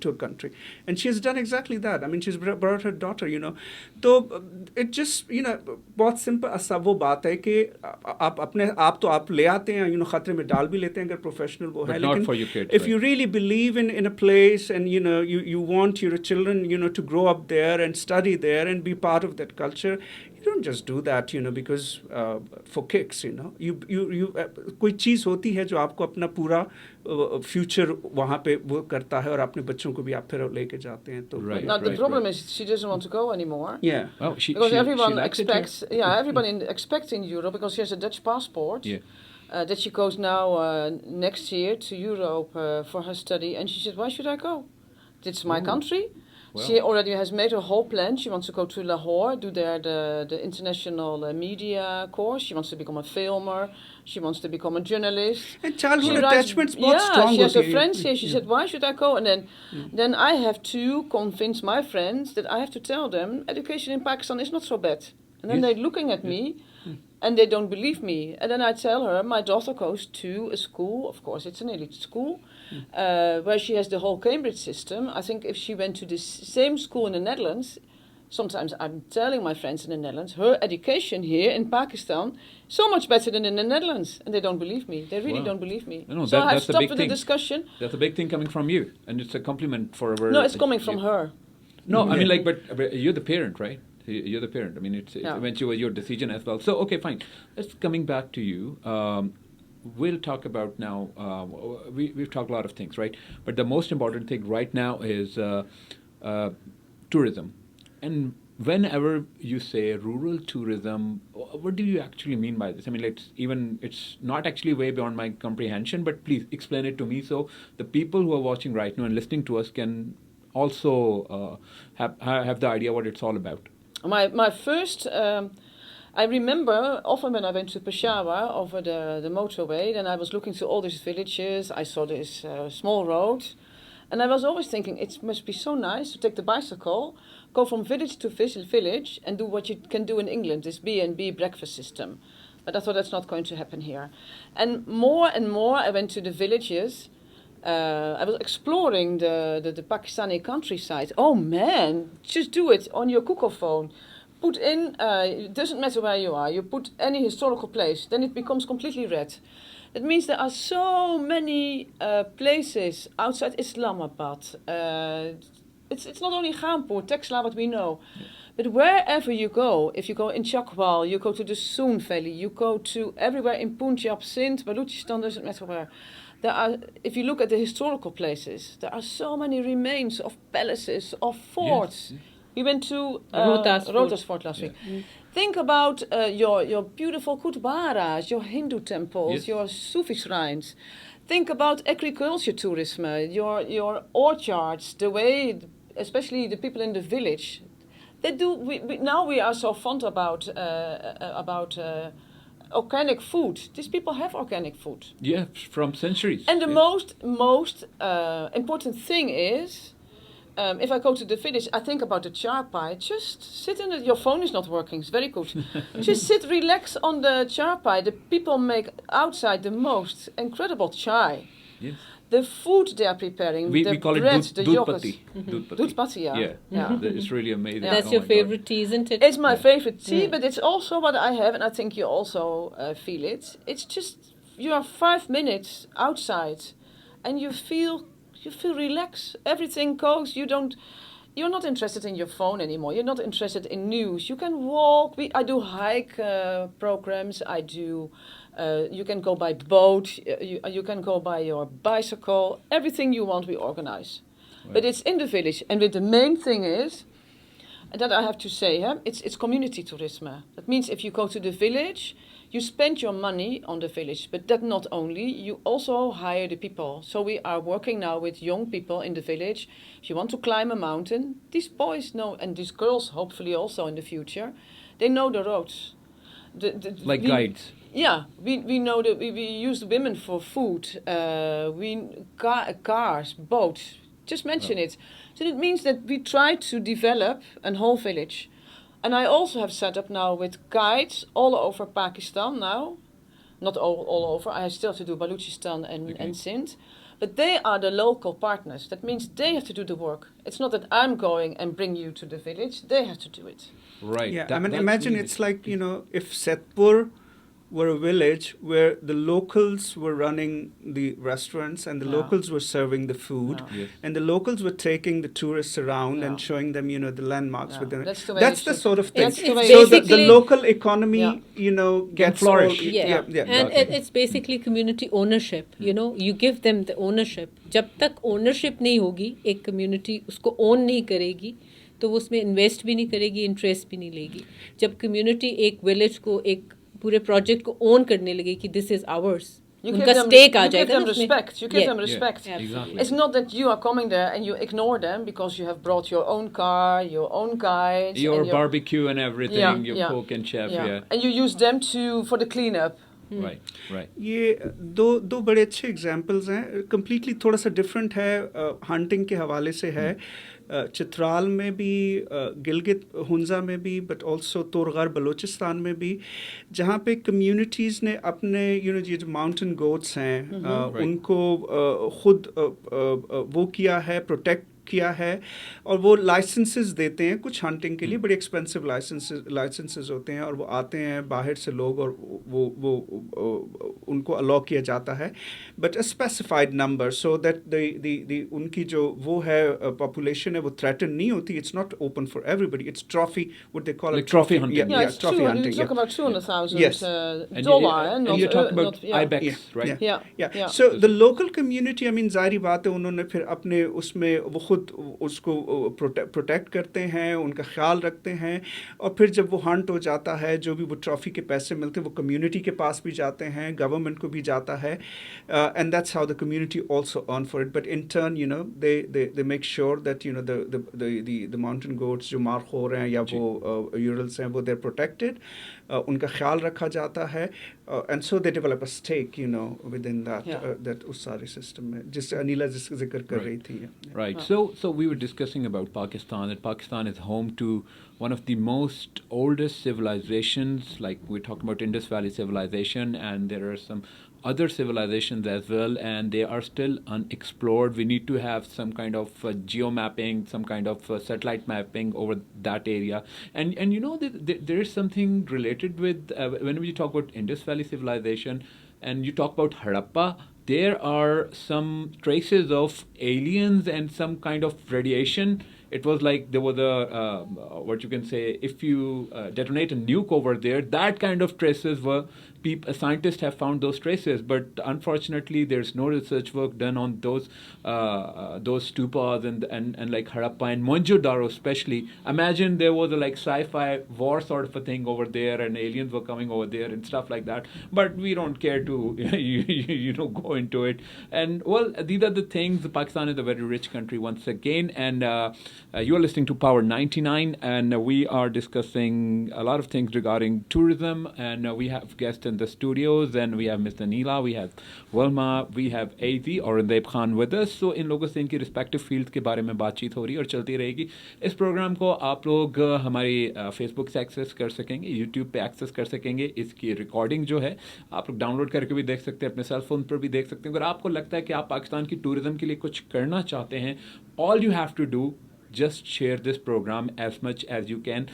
Speaker 2: to a country, and she has done exactly that. I mean, she's brought her daughter, you know. तो it just, you know, बहुत simple ऐसा वो बात है कि आप तो आप ले आते हैं, you know, खतरे में डाल भी लेते हैं अगर professional वो है,
Speaker 1: not for your kids,
Speaker 2: if you really believe in a place and you know you want your children, you know, to grow up there and study there and be part of that culture, you don't just do that, you know, because for kicks, you know. You कोई चीज़ होती है जो आपको अपना पूरा future वहाँ पे वो करता है और अपने बच्चों को भी आप फिर लेके जाते हैं तो.
Speaker 4: Now the problem is she doesn't want to go anymore.
Speaker 2: Yeah.
Speaker 1: Well,
Speaker 4: because everyone expects. Everyone expects in Europe because she has a Dutch passport.
Speaker 1: Yeah.
Speaker 4: That she goes now next year to Europe for her study, and she said, "Why should I go? It's my country." Well, she already has made her whole plan. She wants to go to Lahore, do there the international media course. She wants to become a filmer. She wants to become a journalist.
Speaker 2: And childhood attachment's more strong.
Speaker 4: She has her friends here. She said, "Why should I go?" And then I have to convince my friends that I have to tell them education in Pakistan is not so bad. And then they're looking at me, and they don't believe me. And then I tell her, my daughter goes to a school. Of course, it's an elite school. Where she has the whole Cambridge system. I think if she went to this same school in the Netherlands, sometimes I'm telling my friends in the Netherlands, her education here in Pakistan so much better than in the Netherlands, and they don't believe me. They really don't believe me.
Speaker 1: No,
Speaker 4: so I
Speaker 1: that's
Speaker 4: stopped
Speaker 1: the
Speaker 4: with
Speaker 1: thing.
Speaker 4: the discussion.
Speaker 1: That's a big thing coming from you, and it's a compliment for our.
Speaker 4: No, it's coming from her.
Speaker 1: No, I mean, like, but you're the parent, right? You're the parent. I mean, it's eventually your decision as well. So, okay, fine. Let's coming back to you. We'll talk about now, we've talked a lot of things, right? But the most important thing right now is tourism. And whenever you say rural tourism, what do you actually mean by this? I mean, it's not actually way beyond my comprehension, but please explain it to me so the people who are watching right now and listening to us can also have the idea what it's all about.
Speaker 4: My first I remember often when I went to Peshawar over the motorway, then I was looking to all these villages. I saw these small roads. And I was always thinking, it must be so nice to take the bicycle, go from village to village, and do what you can do in England, this B&B breakfast system. But I thought that's not going to happen here. And more, I went to the villages. I was exploring the Pakistani countryside. Oh man, just do it on your Google phone. Put in, it doesn't matter where you are, you put any historical place, then it becomes completely red. That means there are so many places outside Islamabad. It's not only Ghampur, Texla, what we know. Yeah. But wherever you go, if you go in Chakwal, you go to the Soon Valley, you go to everywhere in Punjab, Sindh, Balochistan, doesn't matter where. There are, if you look at the historical places, there are so many remains of palaces, of forts. Yes. We went to Rohtas Fort last week. Mm. Think about your beautiful Gurdwaras, your Hindu temples, your Sufi shrines. Think about agriculture tourism, your orchards, the way, especially the people in the village, they do. Now we are so fond about organic food. These people have organic food.
Speaker 1: Yeah, from centuries.
Speaker 4: And the most important thing is, if I go to the village, I think about the charpai. Just sit in it. Your phone is not working. It's very good. Just sit, relax on the charpai. The people make outside the most incredible chai. Yes. The food they are preparing,
Speaker 1: we call
Speaker 4: bread,
Speaker 1: it
Speaker 4: the yogurt.
Speaker 1: Doodh
Speaker 4: patti,
Speaker 1: yeah. It's really amazing.
Speaker 3: That's your favorite tea, isn't it?
Speaker 4: It's my favorite tea, but it's also what I have, and I think you also feel it. It's just, you are 5 minutes outside, and you feel relaxed. Everything goes. You're not interested in your phone anymore. You're not interested in news. You can walk. I do hike programs. I do. You can go by boat. You can go by your bicycle. Everything you want, we organize. Right. But it's in the village, and the main thing is, and that I have to say, it's community tourism. That means if you go to the village, you spend your money on the village, but that not only, you also hire the people. So we are working now with young people in the village. If you want to climb a mountain, these boys know, and these girls hopefully also in the future, they know the roads.
Speaker 1: Guides.
Speaker 4: Yeah, we know that we use women for food, cars, boats, just mention it. So it means that we try to develop a whole village. And I also have set up now with guides all over Pakistan now. Not all over, I still have to do Balochistan and Sindh. But they are the local partners. That means they have to do the work. It's not that I'm going and bring you to the village. They have to do it.
Speaker 1: Right.
Speaker 2: Yeah, imagine really, it's like, if Setpur were a village where the locals were running the restaurants and the locals were serving the food and the locals were taking the tourists around and showing them, the landmarks with them. That's the sort of thing.
Speaker 3: So
Speaker 2: the local economy, gets
Speaker 1: flourish.
Speaker 3: And it's basically community ownership. You give them the ownership. जब तक ownership नहीं होगी, एक community उसको own नहीं करेगी, तो वो उसमें invest भी नहीं करेगी, interest भी नहीं लेगी. जब community एक village को एक पूरे प्रोजेक्ट को ओन करने लगे कि दिस इज आवर्स उनका स्टेक आ जाएगा
Speaker 4: you give them respect.
Speaker 1: Exactly.
Speaker 4: It's not that you are coming there and you ignore them because you have brought your own car, your own guides,
Speaker 1: your barbecue and everything, your cook and chef,
Speaker 4: and you use them for the cleanup.
Speaker 1: Right.
Speaker 2: ये दो बड़े अच्छे examples हैं. Completely थोड़ा सा different है, hunting के हवाले से है. चित्राल में भी, गिलगित हुंजा में भी, बट ऑल्सो तोरगार बलूचिस्तान में भी, जहाँ पे कम्युनिटीज़ ने अपने ये जो माउंटेन गोट्स हैं उनको खुद वो किया है, प्रोटेक्ट किया है, और वो लाइसेंसेस देते हैं कुछ हंटिंग के लिए. बड़े एक्सपेंसिव लाइसेंसेस होते हैं, और वो आते हैं बाहर से लोग, और वो उनको अलाउ किया जाता है, but a specified number, so that उनकी जो वो है पॉपुलेशन है वो थ्रेटन नहीं होती. It's not open for everybody. It's trophy, what they call it,
Speaker 1: trophy hunting.
Speaker 2: Trophy hunting.
Speaker 4: You talk about $200,000
Speaker 1: and you're talking about ibex, right?
Speaker 4: Yeah.
Speaker 2: So the local community, जाहिर बात है, उन्होंने फिर अपने उसमें वो खुद उसको प्रोटेक्ट करते हैं, उनका ख्याल रखते हैं, और फिर जब वो हंट हो जाता है, जो भी वो ट्रॉफी के पैसे मिलते हैं वो कम्युनिटी के पास भी जाते हैं, गवर्नमेंट को भी जाता है, and that's how the community also earn for it. But in turn they make sure that the mountain goats जो मार हो रहे हैं या वो यूरल्स हैं, वो दे आर प्रोटेक्टेड. उनका ख्याल रखा जाता है, and so they develop a stake within that उस सारे सिस्टम में, जिससे अनिला जिसका जिक्र कर रही थी.
Speaker 1: Right. So we were discussing about Pakistan. That Pakistan is home to one of the most oldest civilizations. Like we're talking about Indus Valley civilization, and there are some other civilizations as well, and they are still unexplored. We need to have some kind of geo mapping, some kind of satellite mapping over that area. And there is something related with when we talk about Indus Valley civilization, and you talk about Harappa. There are some traces of aliens and some kind of radiation. It was like there was what you can say, if you detonate a nuke over there, that kind of traces were, scientists have found those traces, but unfortunately there's no research work done on those stupas and like Harappa and Mohenjo-daro especially. Imagine there was a like sci-fi war sort of a thing over there, and aliens were coming over there and stuff like that, but we don't care to go into it. And well, these are the things. Pakistan is a very rich country once again, and you are listening to Power 99, and we are discussing a lot of things regarding tourism, and we have guests in the studios, and we have Mr. Neela, we have Wilma, we have AZ और Aurangzeb Khan with us. So इन लोगों से इनकी respective field के बारे में बातचीत हो रही है और चलती रहेगी. इस प्रोग्राम को आप लोग हमारी फेसबुक से एक्सेस कर सकेंगे, यूट्यूब पे एक्सेस कर सकेंगे. इसकी रिकॉर्डिंग जो है आप लोग डाउनलोड करके भी देख सकते हैं, अपने सेल फोन पर भी देख सकते हैं. अगर आपको लगता है कि आप पाकिस्तान की टूरिज्म के लिए कुछ करना चाहते हैं, all you have to do, just share this program as much as you can.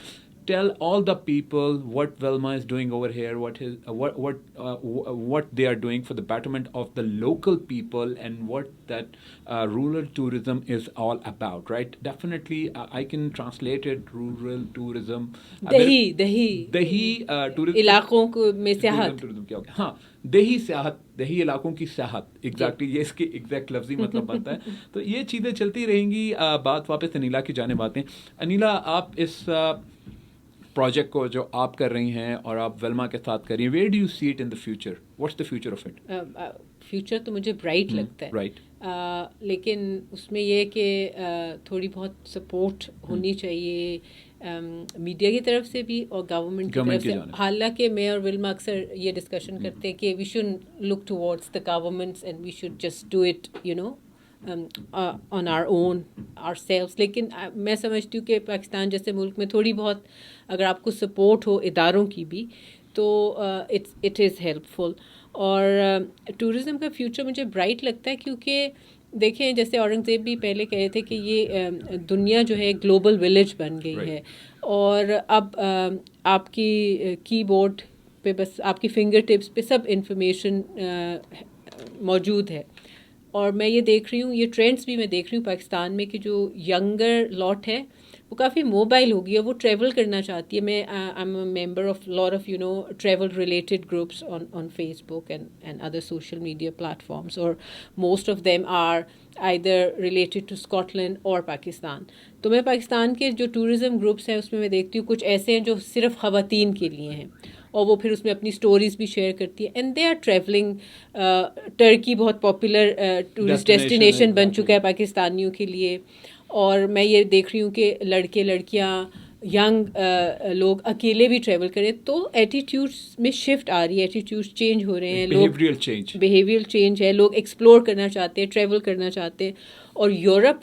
Speaker 1: Tell all the people what Velma is doing over here, what they are doing for the betterment of the local people, and what that rural tourism is all about, right? Definitely, I can translate it, rural tourism. दही tourism.
Speaker 3: इलाकों को में सेहत.
Speaker 1: tourism क्या होगा? हाँ, दही सेहत, दही इलाकों की सेहत, एग्जैक्टली ये इसके एग्जैक्ट लफ्जी मतलब बनता है. तो ये चीज़ें चलती रहेंगी. बात वापस अनिला की जाने बातें. अनिला, आप इस प्रोजेक्ट को जो आप कर रही हैं और आप वेल्मा के साथ कर रही हैं, where do you see it in the future? What's the future of it?
Speaker 3: Future तो मुझे ब्राइट लगता है,
Speaker 1: राइट.
Speaker 3: लेकिन उसमें ये कि थोड़ी बहुत सपोर्ट होनी चाहिए मीडिया की तरफ से भी और गवर्नमेंट की तरफ से. हालांकि मैं और विल्मा अक्सर ये डिस्कशन करते हैं कि we should look towards the governments and we should just do it on our own ourselves. लेकिन मैं समझती हूँ कि पाकिस्तान जैसे मुल्क में थोड़ी बहुत अगर आपको सपोर्ट हो इदारों की भी, तो इट इज़ हेल्पफुल. और टूरिज़म का फ्यूचर मुझे ब्राइट लगता है, क्योंकि देखें, जैसे औरंगज़ेब भी पहले कहे थे कि ये दुनिया जो है ग्लोबल विलेज बन गई है, और अब आपकी कीबोर्ड पे बस आपकी फिंगर टिप्स पे सब इंफॉर्मेशन मौजूद है. और मैं ये देख रही हूँ, ये ट्रेंड्स भी मैं देख रही हूँ पाकिस्तान में, कि जो यंगर लॉट है वो काफ़ी मोबाइल हो गई है, वो ट्रैवल करना चाहती है. मैं I am a member of lot of travel related groups on Facebook and other social media platforms, और most of them are either related to Scotland और पाकिस्तान. तो मैं पाकिस्तान के जो टूरिज़म ग्रुप्स हैं उसमें मैं देखती हूँ कुछ ऐसे हैं जो सिर्फ ख़वातीन के लिए हैं, और वो फिर उसमें अपनी स्टोरीज़ भी शेयर करती है. And they are travelling. Turkey बहुत पॉपुलर टूरिस्ट डेस्टिनेशन बन चुका है पाकिस्तानियों के लिए. और मैं ये देख रही हूँ कि लड़के लड़कियाँ यंग लोग अकेले भी ट्रैवल करें, तो एटीट्यूड्स में शिफ्ट आ रही है, एटीट्यूड्स चेंज हो रहे हैं. बिहेवियरल चेंज है, लोग एक्सप्लोर करना चाहते हैं, ट्रैवल करना चाहते हैं. और यूरोप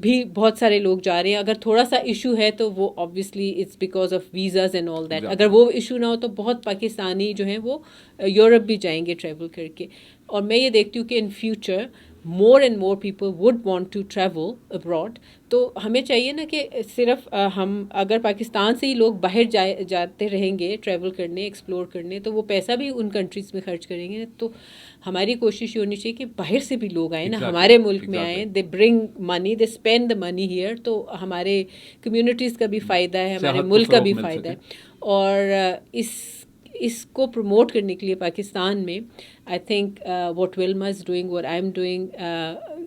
Speaker 3: भी बहुत सारे लोग जा रहे हैं. अगर थोड़ा सा इशू है तो वो obviously it's because of visas and all that. अगर वो इशू ना हो तो बहुत पाकिस्तानी जो हैं वो यूरोप भी जाएंगे ट्रैवल करके. और मैं ये देखती हूँ कि in future more and more people would want to travel abroad. तो हमें चाहिए ना कि सिर्फ हम अगर पाकिस्तान से ही लोग बाहर जाते रहेंगे ट्रैवल करने, एक्सप्लोर करने, तो वो पैसा भी उन कंट्रीज़ में खर्च करेंगे. तो हमारी कोशिश ये होनी चाहिए कि बाहर से भी लोग आए ना, हमारे मुल्क में आए, they bring money, they spend the money here. तो हमारे कम्युनिटीज़ का भी फ़ायदा है, हमारे मुल्क का भी फ़ायदा है. और इसको प्रमोट करने के लिए पाकिस्तान में I think what Wilma is doing, what I am doing,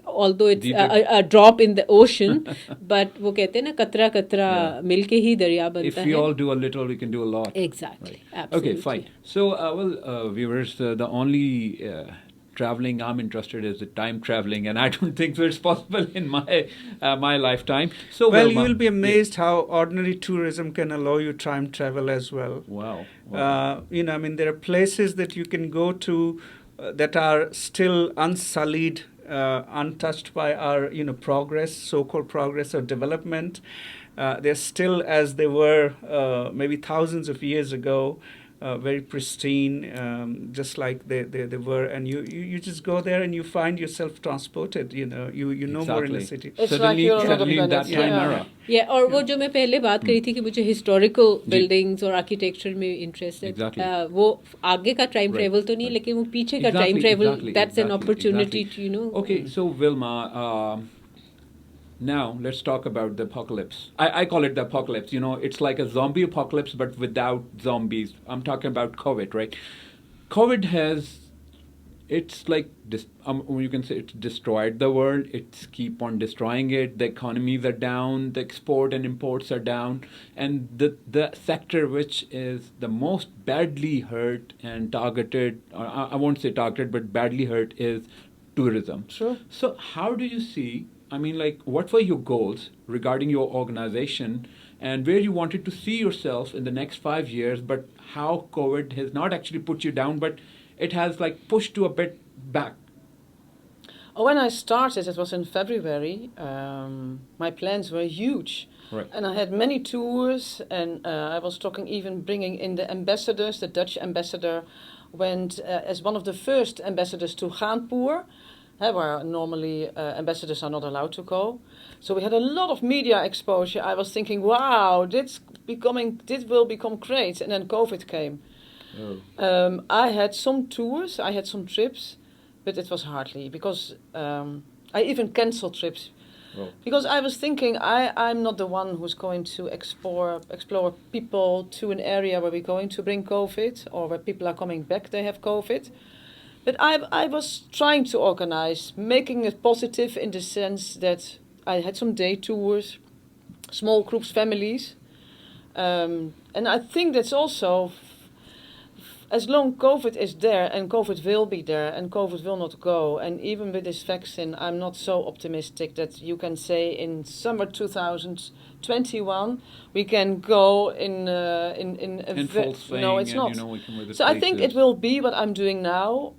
Speaker 3: although it's a drop in the ocean, but वो कहते हैं ना कतरा कतरा मिलके ही दरिया बनता है.
Speaker 1: If we all do a little, we can do a lot.
Speaker 3: Exactly.
Speaker 1: Right.
Speaker 3: Absolutely.
Speaker 1: Okay, fine. So, viewers, the only traveling I'm interested is the time traveling, and I don't think so it's possible in my lifetime. So
Speaker 2: well,
Speaker 1: Wilma,
Speaker 2: you will be amazed how ordinary tourism can allow you time travel as well.
Speaker 1: Wow.
Speaker 2: I mean, there are places that you can go to that are still unsullied, untouched by our, progress, so-called progress or development. They're still as they were maybe thousands of years ago, very pristine, just like they were. And you just go there and you find yourself transported. You know more in the city.
Speaker 4: It's like
Speaker 1: Suddenly,
Speaker 4: you're another
Speaker 1: suddenly in that
Speaker 4: planet.
Speaker 1: time
Speaker 4: Yeah.
Speaker 1: era.
Speaker 3: और वो जो मैं पहले बात करी थी कि मुझे हिस्टोरिकल बिल्डिंग्स और आर्किटेक्चर में इंटरेस्ट है,
Speaker 1: Exactly.
Speaker 3: वो आगे का टाइम
Speaker 1: Right,
Speaker 3: ट्रेवल तो नहीं,
Speaker 1: right.
Speaker 3: लेकिन वो पीछे का time travel, that's an opportunity
Speaker 1: exactly.
Speaker 3: Too
Speaker 1: Okay, so Wilma, now let's talk about the apocalypse. I call it the apocalypse. It's like a zombie apocalypse, but without zombies. I'm talking about COVID, right? COVID it's like you can say it's destroyed the world. It's keep on destroying it. The economies are down. The export and imports are down, and the sector which is the most badly hurt and targeted, or I won't say targeted, but badly hurt, is tourism.
Speaker 4: True.
Speaker 1: So how do you see? I mean, like, what were your goals regarding your organization, and where you wanted to see yourself in the next 5 years? But how COVID has not actually put you down, but it has like pushed you a bit back.
Speaker 4: When I started, it was in February. My plans were huge.
Speaker 1: Right.
Speaker 4: And I had many tours, and I was talking even bringing in the ambassadors. The Dutch ambassador went as one of the first ambassadors to Gaanpoer, where normally ambassadors are not allowed to go. So we had a lot of media exposure. I was thinking, wow, this will become great. And then COVID came.
Speaker 1: Oh.
Speaker 4: I had some tours, I had some trips, but it was hardly, because I even canceled trips.
Speaker 1: Oh.
Speaker 4: Because I was thinking, I'm not the one who's going to explore people to an area where we're going to bring COVID, or where people are coming back, they have COVID. But I was trying to organize, making it positive in the sense that I had some day tours, small groups, families. And I think that's also, as long COVID is there, and COVID will be there, and COVID will not go, and even with this vaccine, I'm not so optimistic that you can say in summer 2021 we can go in
Speaker 1: full swing.
Speaker 4: No, it's
Speaker 1: and,
Speaker 4: not.
Speaker 1: we can visit
Speaker 4: So I think it
Speaker 1: places.
Speaker 4: will be what I'm doing now.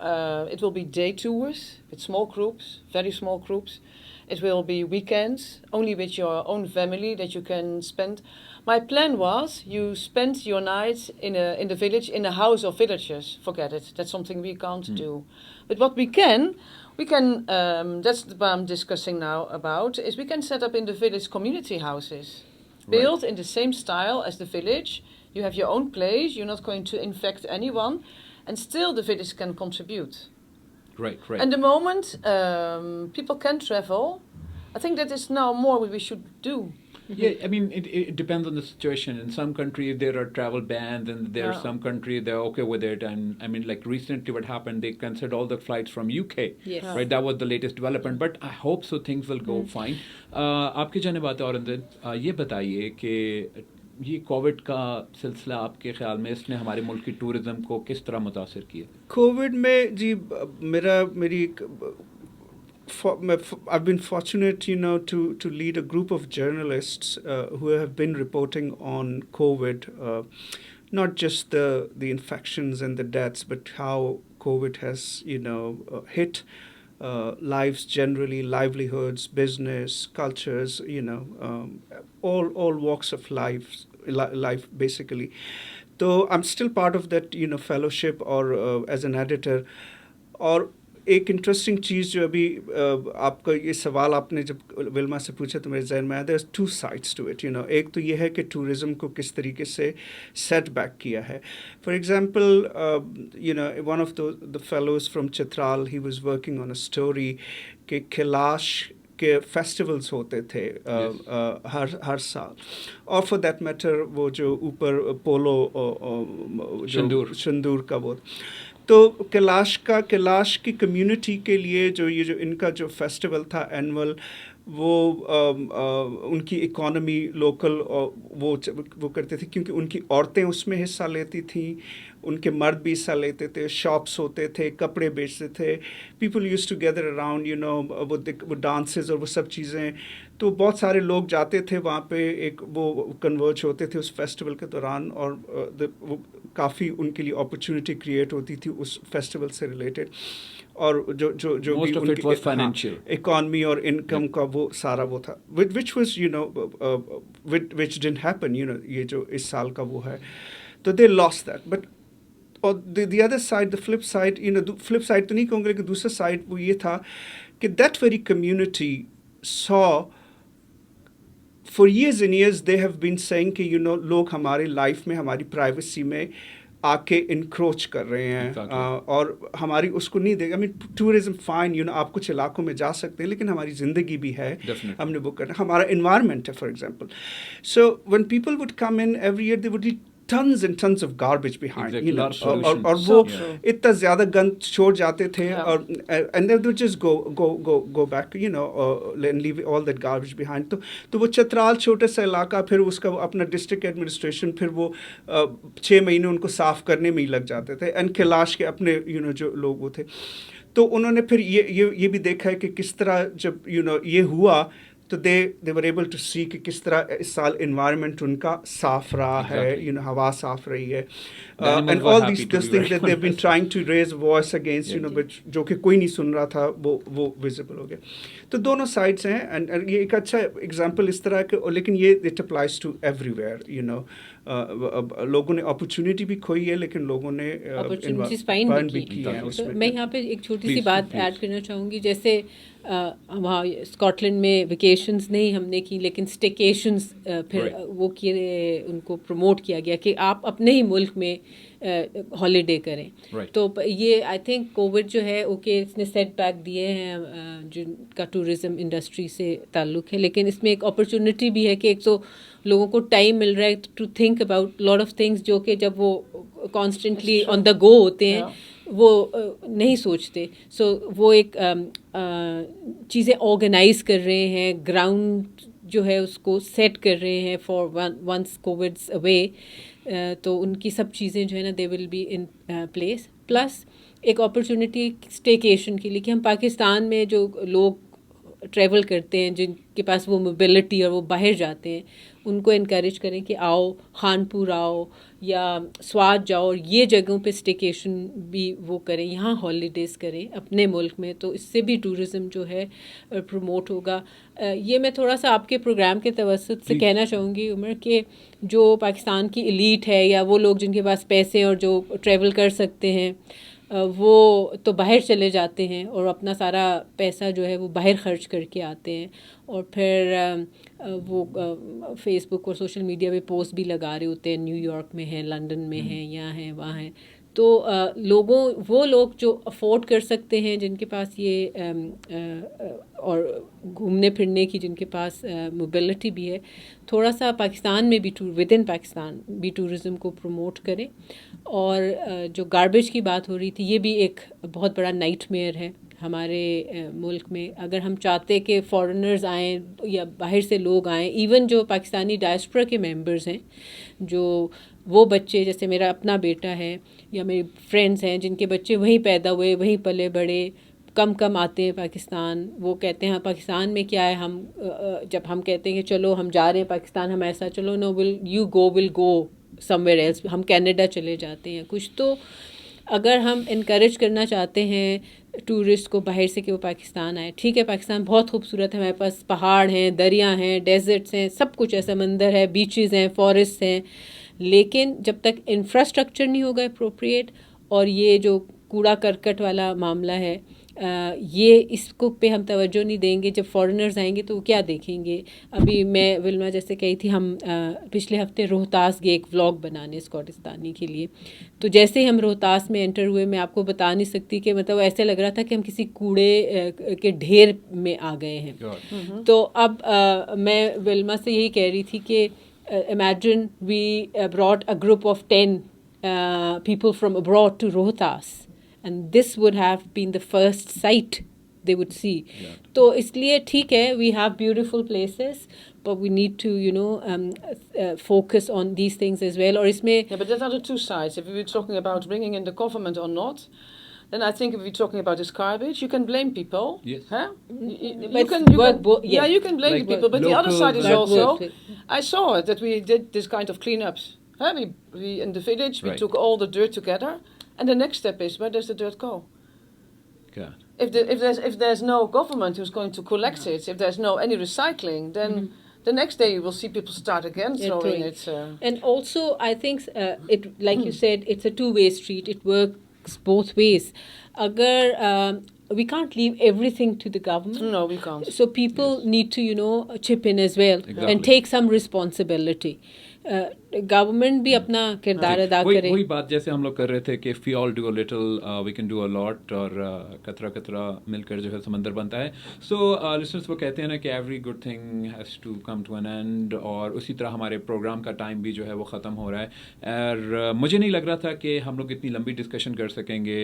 Speaker 4: It will be day tours with small groups, very small groups. It will be weekends, only with your own family that you can spend. My plan was you spend your night in the village, in a house of villagers. Forget it. That's something we can't do. But what we can, that's what I'm discussing now about, is we can set up in the village community houses.
Speaker 1: Right.
Speaker 4: Built in the same style as the village. You have your own place. You're not going to infect anyone. And still the village can contribute.
Speaker 1: Right.
Speaker 4: And the moment people can travel, I think that is now more what we should do.
Speaker 1: Yeah, I mean, it depends on the situation. In some countries, there are travel bans, and there are some countries they're okay with it. And I mean, like recently, what happened? They canceled all the flights from UK.
Speaker 3: Yes.
Speaker 1: Right. That was the latest development. But I hope so. Things will go fine. आपकी जाने बात है, और ये बताइए कि ये Covid का सिलसिला आपके ख्याल में इसने हमारे मुल्क की टूरिज्म को किस तरह मुतासिर किया?
Speaker 2: कोविड में जी I've been fortunate, to lead a group of journalists who have been reporting on COVID, not just the infections and the deaths, but how COVID has, hit lives generally, livelihoods, business, cultures, all walks of life basically. So I'm still part of that, fellowship or as an editor. और एक interesting चीज़ जो अभी आपका ये सवाल आपने जब Wilma से पूछा तो मेरे जहन में आया, there are two sides to it. एक तो ये है कि टूरिज़्म को किस तरीके से सेट बैक किया है. For example one of the fellows from Chitral, he was working on a story कि कैलाश के फेस्टिवल्स होते थे हर साल, और फॉर दैट मैटर वो जो ऊपर पोलो शंदूर का वो, तो कैलाश की कम्युनिटी के लिए जो इनका जो फेस्टिवल था एनुअल, वो उनकी इकोनॉमी लोकल वो करते थे, क्योंकि उनकी औरतें उसमें हिस्सा लेती थीं, उनके मर्द भी हिस्सा लेते थे, शॉप्स होते थे, कपड़े बेचते थे, people used to gather around you know, वो डांसेस और वो सब चीज़ें। तो बहुत सारे लोग जाते थे वहाँ पे, एक वो कन्वर्ज होते थे उस फेस्टिवल के दौरान, और वो काफ़ी उनके लिए अपॉर्चुनिटी क्रिएट होती थी उस फेस्टिवल से रिलेटेड। और जो भी उनकी इकॉनमी और इनकम का वो सारा वो था, which was you know which didn't happen, you know, ये जो इस साल का वो है, तो दे लॉस्ट दैट। बट और the other side, the flip side, you know, flip side तो नहीं कहूँगा, लेकिन दूसरा साइड वो ये था कि that very community saw for years and years they have been saying कि यू नो लोग हमारे लाइफ में, हमारी प्राइवेसी में आके इंक्रोच कर रहे हैं, और हमारी उसको नहीं देगा। I mean tourism fine, you know, आप कुछ इलाकों में जा सकते हैं, लेकिन हमारी ज़िंदगी भी है, हमने वो करना, हमारा इन्वायरमेंट है for example. So when people would come in every year, they would leave tons and tons of garbage behind, you know, और वो इतना ज़्यादा गंद छोड़ जाते थे, और and they would just go back, you know, and leave all that garbage behind। तो वो चतराल छोटा सा इलाका, फिर उसका अपना डिस्ट्रिक्ट एडमिनिस्ट्रेशन, फिर वो 6 महीने उनको साफ़ करने में ही लग जाते थे, एंड कैलाश के अपने यू नो जो लोग वो थे। तो उन्होंने फिर ये भी देखा है कि किस तरह जब यू नो ये हुआ, तो दे वर एबल टू सी कि किस तरह इस साल इन्वायरमेंट उनका साफ रहा है, यू नो, हवा साफ रही है, and all this things that they have been trying to raise voice against, you know, but जो कि कोई नहीं सुन रहा था, वो विजिबल हो गया। तो दोनों साइड्स हैं, एंड ये एक अच्छा एग्जांपल इस तरह के, लेकिन ये it applies to everywhere, you know. लोगों ने अपॉर्चुनिटी भी खोई है, लेकिन लोगों ने
Speaker 3: अपॉर्चुनिटीज फाइंड भी की है उसमें। मैं यहाँ पे एक छोटी सी बात ऐड करना चाहूँगी, जैसे वहाँ स्कॉटलैंड में वेकेशंस नहीं हमने की, लेकिन स्टेकेशंस फिर वो किए, उनको प्रमोट किया गया कि आप अपने ही मुल्क में हॉलीडे करें। तो ये आई थिंक कोविड जो है, ओके, इसने सेटबैक दिए हैं जिनका टूरिज़्म इंडस्ट्री से ताल्लुक़ है, लेकिन इसमें एक अपॉर्चुनिटी भी है कि एक तो लोगों को टाइम मिल रहा है to think about lot of things, जो कि जब वो कॉन्स्टेंटली ऑन द गो होते हैं वो नहीं सोचते। सो वो एक चीज़ें ऑर्गेनाइज कर रहे हैं, ग्राउंड जो है उसको सेट कर रहे हैं फॉर वंस कोविड्स अवे। तो उनकी सब चीज़ें जो है ना, they will be in place. Plus एक अपॉर्चुनिटी स्टेकेशन के लिए कि हम पाकिस्तान में जो लोग ट्रैवल करते हैं, जिनके पास वो मोबिलिटी और वो बाहर जाते हैं, उनको इनकरेज करें कि आओ खानपुर आओ या स्वाद जाओ, और ये जगहों पे स्टेकेशन भी वो करें, यहाँ हॉलीडेज़ करें अपने मुल्क में। तो इससे भी टूरिज़म जो है प्रमोट होगा। ये मैं थोड़ा सा आपके प्रोग्राम के तवसत से कहना चाहूँगी उमर, कि जो पाकिस्तान की एलीट है या वो लोग जिनके पास पैसे और जो ट्रैवल कर सकते हैं, वो तो बाहर चले जाते हैं और अपना सारा पैसा जो है वो बाहर ख़र्च करके आते हैं, और फिर वो फेसबुक और सोशल मीडिया पे पोस्ट भी लगा रहे होते हैं, न्यूयॉर्क में हैं, लंदन में हैं, यहाँ हैं, वहाँ हैं। तो वो लोग जो अफोर्ड कर सकते हैं, जिनके पास ये और घूमने फिरने की जिनके पास मोबिलिटी भी है, थोड़ा सा पाकिस्तान में भी विद इन पाकिस्तान भी टूरिज़म को प्रमोट करें। और जो गार्बेज की बात हो रही थी, ये भी एक बहुत बड़ा नाइटमेयर है हमारे मुल्क में। अगर हम चाहते कि फ़ॉरेनर्स आएँ या बाहर से लोग आएँ, इवन जो पाकिस्तानी डायस्पोरा के मेंबर्स हैं, जो वो बच्चे, जैसे मेरा अपना बेटा है या मेरे फ्रेंड्स हैं जिनके बच्चे वहीं पैदा हुए, वहीं पले बड़े, कम आते हैं पाकिस्तान। वो कहते हैं पाकिस्तान में क्या है, हम जब हम कहते हैं कि चलो हम जा रहे हैं पाकिस्तान, हम ऐसा, चलो no, will go somewhere else, हम कनाडा चले जाते हैं कुछ। तो अगर हम इनकरेज करना चाहते हैं टूरिस्ट को बाहर से कि वो पाकिस्तान आए, ठीक है, पाकिस्तान बहुत खूबसूरत है, हमारे पास पहाड़ हैं, दरिया हैं, डेजर्ट्स हैं, सब कुछ है, समंदर है, बीचेस हैं, फॉरेस्ट हैं, लेकिन जब तक इंफ्रास्ट्रक्चर नहीं होगा अप्रोप्रिएट, और ये जो कूड़ा करकट वाला मामला है, ये इसको पे हम तवज्जो नहीं देंगे, जब फॉरेनर्स आएंगे तो वो क्या देखेंगे। अभी मैं विल्मा जैसे कही थी, हम पिछले हफ्ते रोहतास गए एक व्लॉग बनाने स्कॉटिस्तानी के लिए। तो जैसे ही हम रोहतास में एंटर हुए, मैं आपको बता नहीं सकती कि मतलब ऐसे लग रहा था कि हम किसी कूड़े के ढेर में आ गए हैं। तो अब मैं विल्मा से यही कह रही थी कि imagine we brought a group of 10 people from abroad to Rohtas, and this would have been the first site they would see. तो इसलिए ठीक है, we have beautiful places, but we need to, focus on these things as well. और इसमें
Speaker 4: Yeah, but there are the two sides. If we were talking about bringing in the government or not, then I think if we're talking about this garbage, you can blame people.
Speaker 1: Yes.
Speaker 4: Huh?
Speaker 3: But
Speaker 4: Yeah, you can blame
Speaker 1: Like
Speaker 4: people. But the other
Speaker 1: local
Speaker 4: side is
Speaker 3: that
Speaker 4: also,
Speaker 3: works.
Speaker 4: I saw it, that we did this kind of cleanups. Huh? We in the village, we
Speaker 1: Right.
Speaker 4: took all the dirt together. And the next step is, where does the dirt go?
Speaker 1: God.
Speaker 4: If there's no government who's going to collect it, if there's no any recycling, then the next day you will see people start again
Speaker 3: Yeah,
Speaker 4: throwing
Speaker 3: throwing.
Speaker 4: it.
Speaker 3: And also, I think it, like you said, it's a two-way street. It works both ways. Agar we can't leave everything to the government.
Speaker 4: No, we can't.
Speaker 3: So people need to, chip in as well
Speaker 1: Exactly.
Speaker 3: and take some responsibility. Government भी अपना किरदार अदा करे.
Speaker 1: वही बात जैसे हम लोग कर रहे थे कि if we all do a little, we can do a lot, और कतरा कतरा मिलकर जो है समंदर बनता है. So listeners वो कहते हैं ना कि every good thing has to come to an end, और उसी तरह हमारे प्रोग्राम का टाइम भी जो है वो ख़त्म हो रहा है. और मुझे नहीं लग रहा था कि हम लोग इतनी लंबी डिस्कशन कर सकेंगे,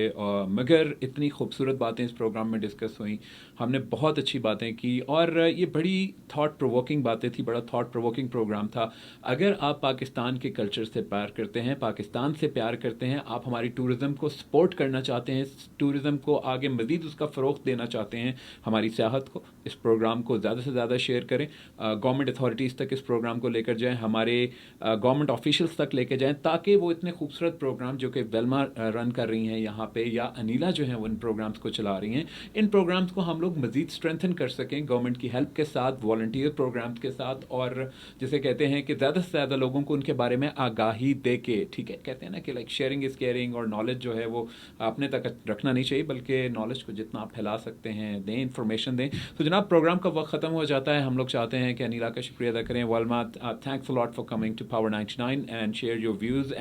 Speaker 1: मगर इतनी खूबसूरत बातें इस प्रोग्राम में डिस्कस हुई. हमने बहुत अच्छी बातें की, और ये बड़ी थॉट प्रोवोकिंग बातें थी, बड़ा थॉट प्रोवोकिंग प्रोग्राम था. अगर आप पाकिस्तान के कल्चर से प्यार करते हैं, पाकिस्तान से प्यार करते हैं, आप हमारी टूरिज़म को सपोर्ट करना चाहते हैं, टूरिज़म को आगे मज़ीद उसका फ़रोग़ देना चाहते हैं, हमारी सियाहत को, इस प्रोग्राम को ज़्यादा से ज़्यादा शेयर करें. गवर्नमेंट अथॉरिटीज़ तक इस प्रोग्राम को लेकर जाएं, हमारे गवर्नमेंट ऑफिशियल्स तक लेकर जाएं, ताकि वो इतने खूबसूरत प्रोग्राम जो कि वेल्मा रन कर रही हैं यहाँ पे, या अनीला जो है वो इन प्रोग्राम्स को चला रही हैं, इन प्रोग्राम्स को हम लोग मज़ीद स्ट्रेंथन कर सकें गवर्नमेंट की हेल्प के साथ, वॉलंटियर प्रोग्राम्स के साथ, और जिसे कहते हैं कि ज़्यादा से ज़्यादा लोगों को उनके बारे में आगाही दे के, ठीक है, कहते हैं ना कि लाइक शेयरिंग इज़ केयरिंग, और नॉलेज जो है वो अपने तक रखना नहीं चाहिए, बल्कि नॉलेज को जितना आप फैला सकते हैं दें, इन्फॉर्मेशन दें. तो जनाब प्रोग्राम का वक्त ख़त्म हो जाता है. हम लोग चाहते हैं कि अनीला का शुक्रिया अदा करें. वालमा, thanks a lot for coming to power 99 and share your views.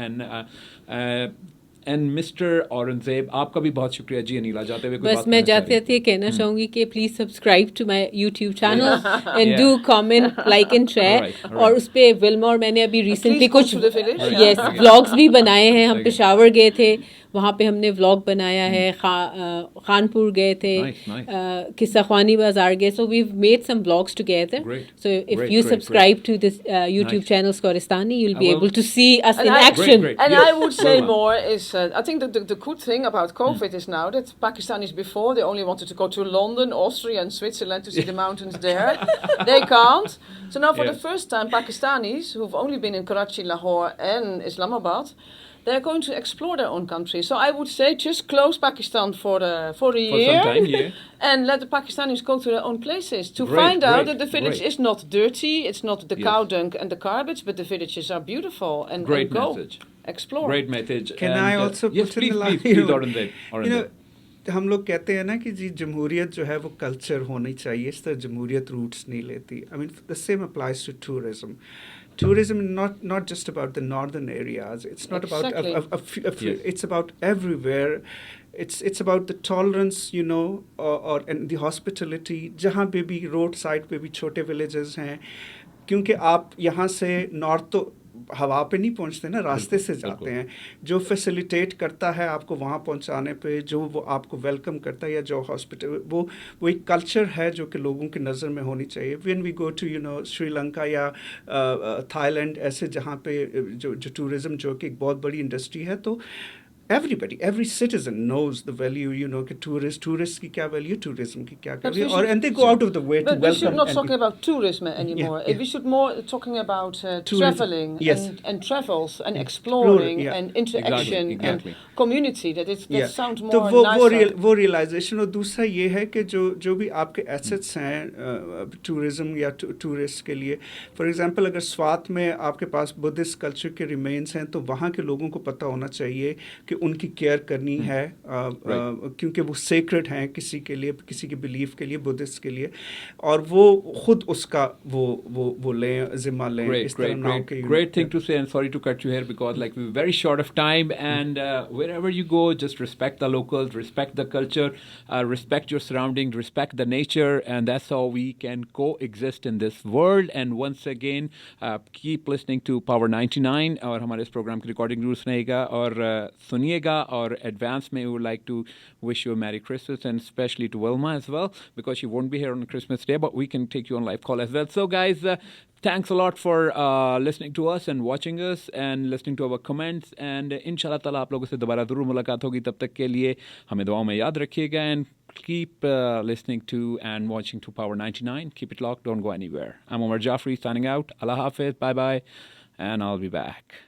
Speaker 1: And mister Aurangzeb, आपका भी बहुत शुक्रिया जी. अनीला, जाते हुए
Speaker 3: बस मैं जाते जाते कहना चाहूँगी कि please subscribe to my YouTube channel and do comment, like and share. और उस पे विल्मा और मैंने अभी रिसेंटली कुछ व्लॉग्स भी बनाए हैं. हम पेशावर गए थे, वहाँ पे हमने व्लॉग बनाया है. खानपुर गए थे, किस्सा ख्वानी बाजार गए. So we made some vlogs together. So if you subscribe to this YouTube channel Scotistani, you'll be able to see us in action.
Speaker 4: And I would say more is, I think the good thing about COVID is now that Pakistanis before, they only wanted to go to London, Austria and Switzerland to see the mountains there. They can't. So now for the first time, Pakistanis who've only been in Karachi, Lahore and Islamabad, they're going to explore their own country. So I would say just close Pakistan for a year,
Speaker 1: some time,
Speaker 4: and let the Pakistanis go to their own places to find out that the village is not dirty, it's not the cow dung and the garbage, but the villages are beautiful, and go explore.
Speaker 1: Great message.
Speaker 2: Can I also
Speaker 1: yes,
Speaker 2: put in the line?
Speaker 1: Please, Aurangzeb.
Speaker 2: हम लोग कहते हैं ना कि जी जमहूरियत जो है वो कल्चर होनी चाहिए, इस तरह जमहूरियत रूट्स नहीं लेती. I mean the same applies to tourism. Tourism not just about the northern areas. It's not about it's about everywhere. It's about the tolerance, and the hospitality. जहाँ पे भी रोड साइड पे भी छोटे villages हैं, क्योंकि आप यहाँ से नॉर्थ तो हवा पे नहीं पहुंचते ना, रास्ते से जाते हैं. जो फैसिलिटेट करता है आपको वहाँ पहुँचाने पे, जो वो आपको वेलकम करता है, या जो हॉस्पिटल, वो एक कल्चर है जो कि लोगों की नज़र में होनी चाहिए. When we go to Sri Lanka या थाईलैंड, ऐसे जहाँ पे जो टूरिज़म जो कि एक बहुत बड़ी इंडस्ट्री है, तो every citizen knows the value, कि tourists की क्या value, tourism की क्या value, and they go out of the way to welcome.
Speaker 4: But we should not talking about tourism anymore.
Speaker 2: Yeah.
Speaker 4: We should more talking about traveling and travels and exploring and interaction and community. That sounds more nicer.
Speaker 2: वो realization. और दूसरा ये है कि जो भी आपके assets हैं tourism या tourists के लिए, for example अगर स्वात में आपके पास बुद्धिस्ट कल्चर के रिमेन्स हैं, तो वहाँ के लोगों को पता होना चाहिए कि उनकी केयर करनी है, क्योंकि वो सेक्रेड हैं किसी के लिए, किसी के बिलीफ के लिए, बुद्धिस्ट के लिए, और वो खुद उसका वो लें, जिम्मा लें.
Speaker 1: Great thing to say, and sorry to cut you here because like we're very short of time, and wherever you go, just respect the locals, respect the culture, respect your surroundings, respect the nature, and that's how we can coexist in this world. And once again, keep listening to Power 99, और हमारे इस programme की recording जरूर सुनिएगा और सुनिए सुनिएगा और एडवांस में would like to wish you a Merry Christmas and especially to Wilma as well because she won't be here on Christmas Day, but we can take you on live call as well. So guys, thanks a lot for listening to us and watching us and listening to our comments, and इंशाल्लाह ताला आप लोगों से दोबारा ज़रूर मुलाकात होगी. तब तक के लिए हमें दुआओं में याद रखिएगा and keep listening to and watching to Power 99. Keep it locked, don't go anywhere. I'm Omar Jaffrey signing out. Allah Hafiz, bye bye, and I'll be back.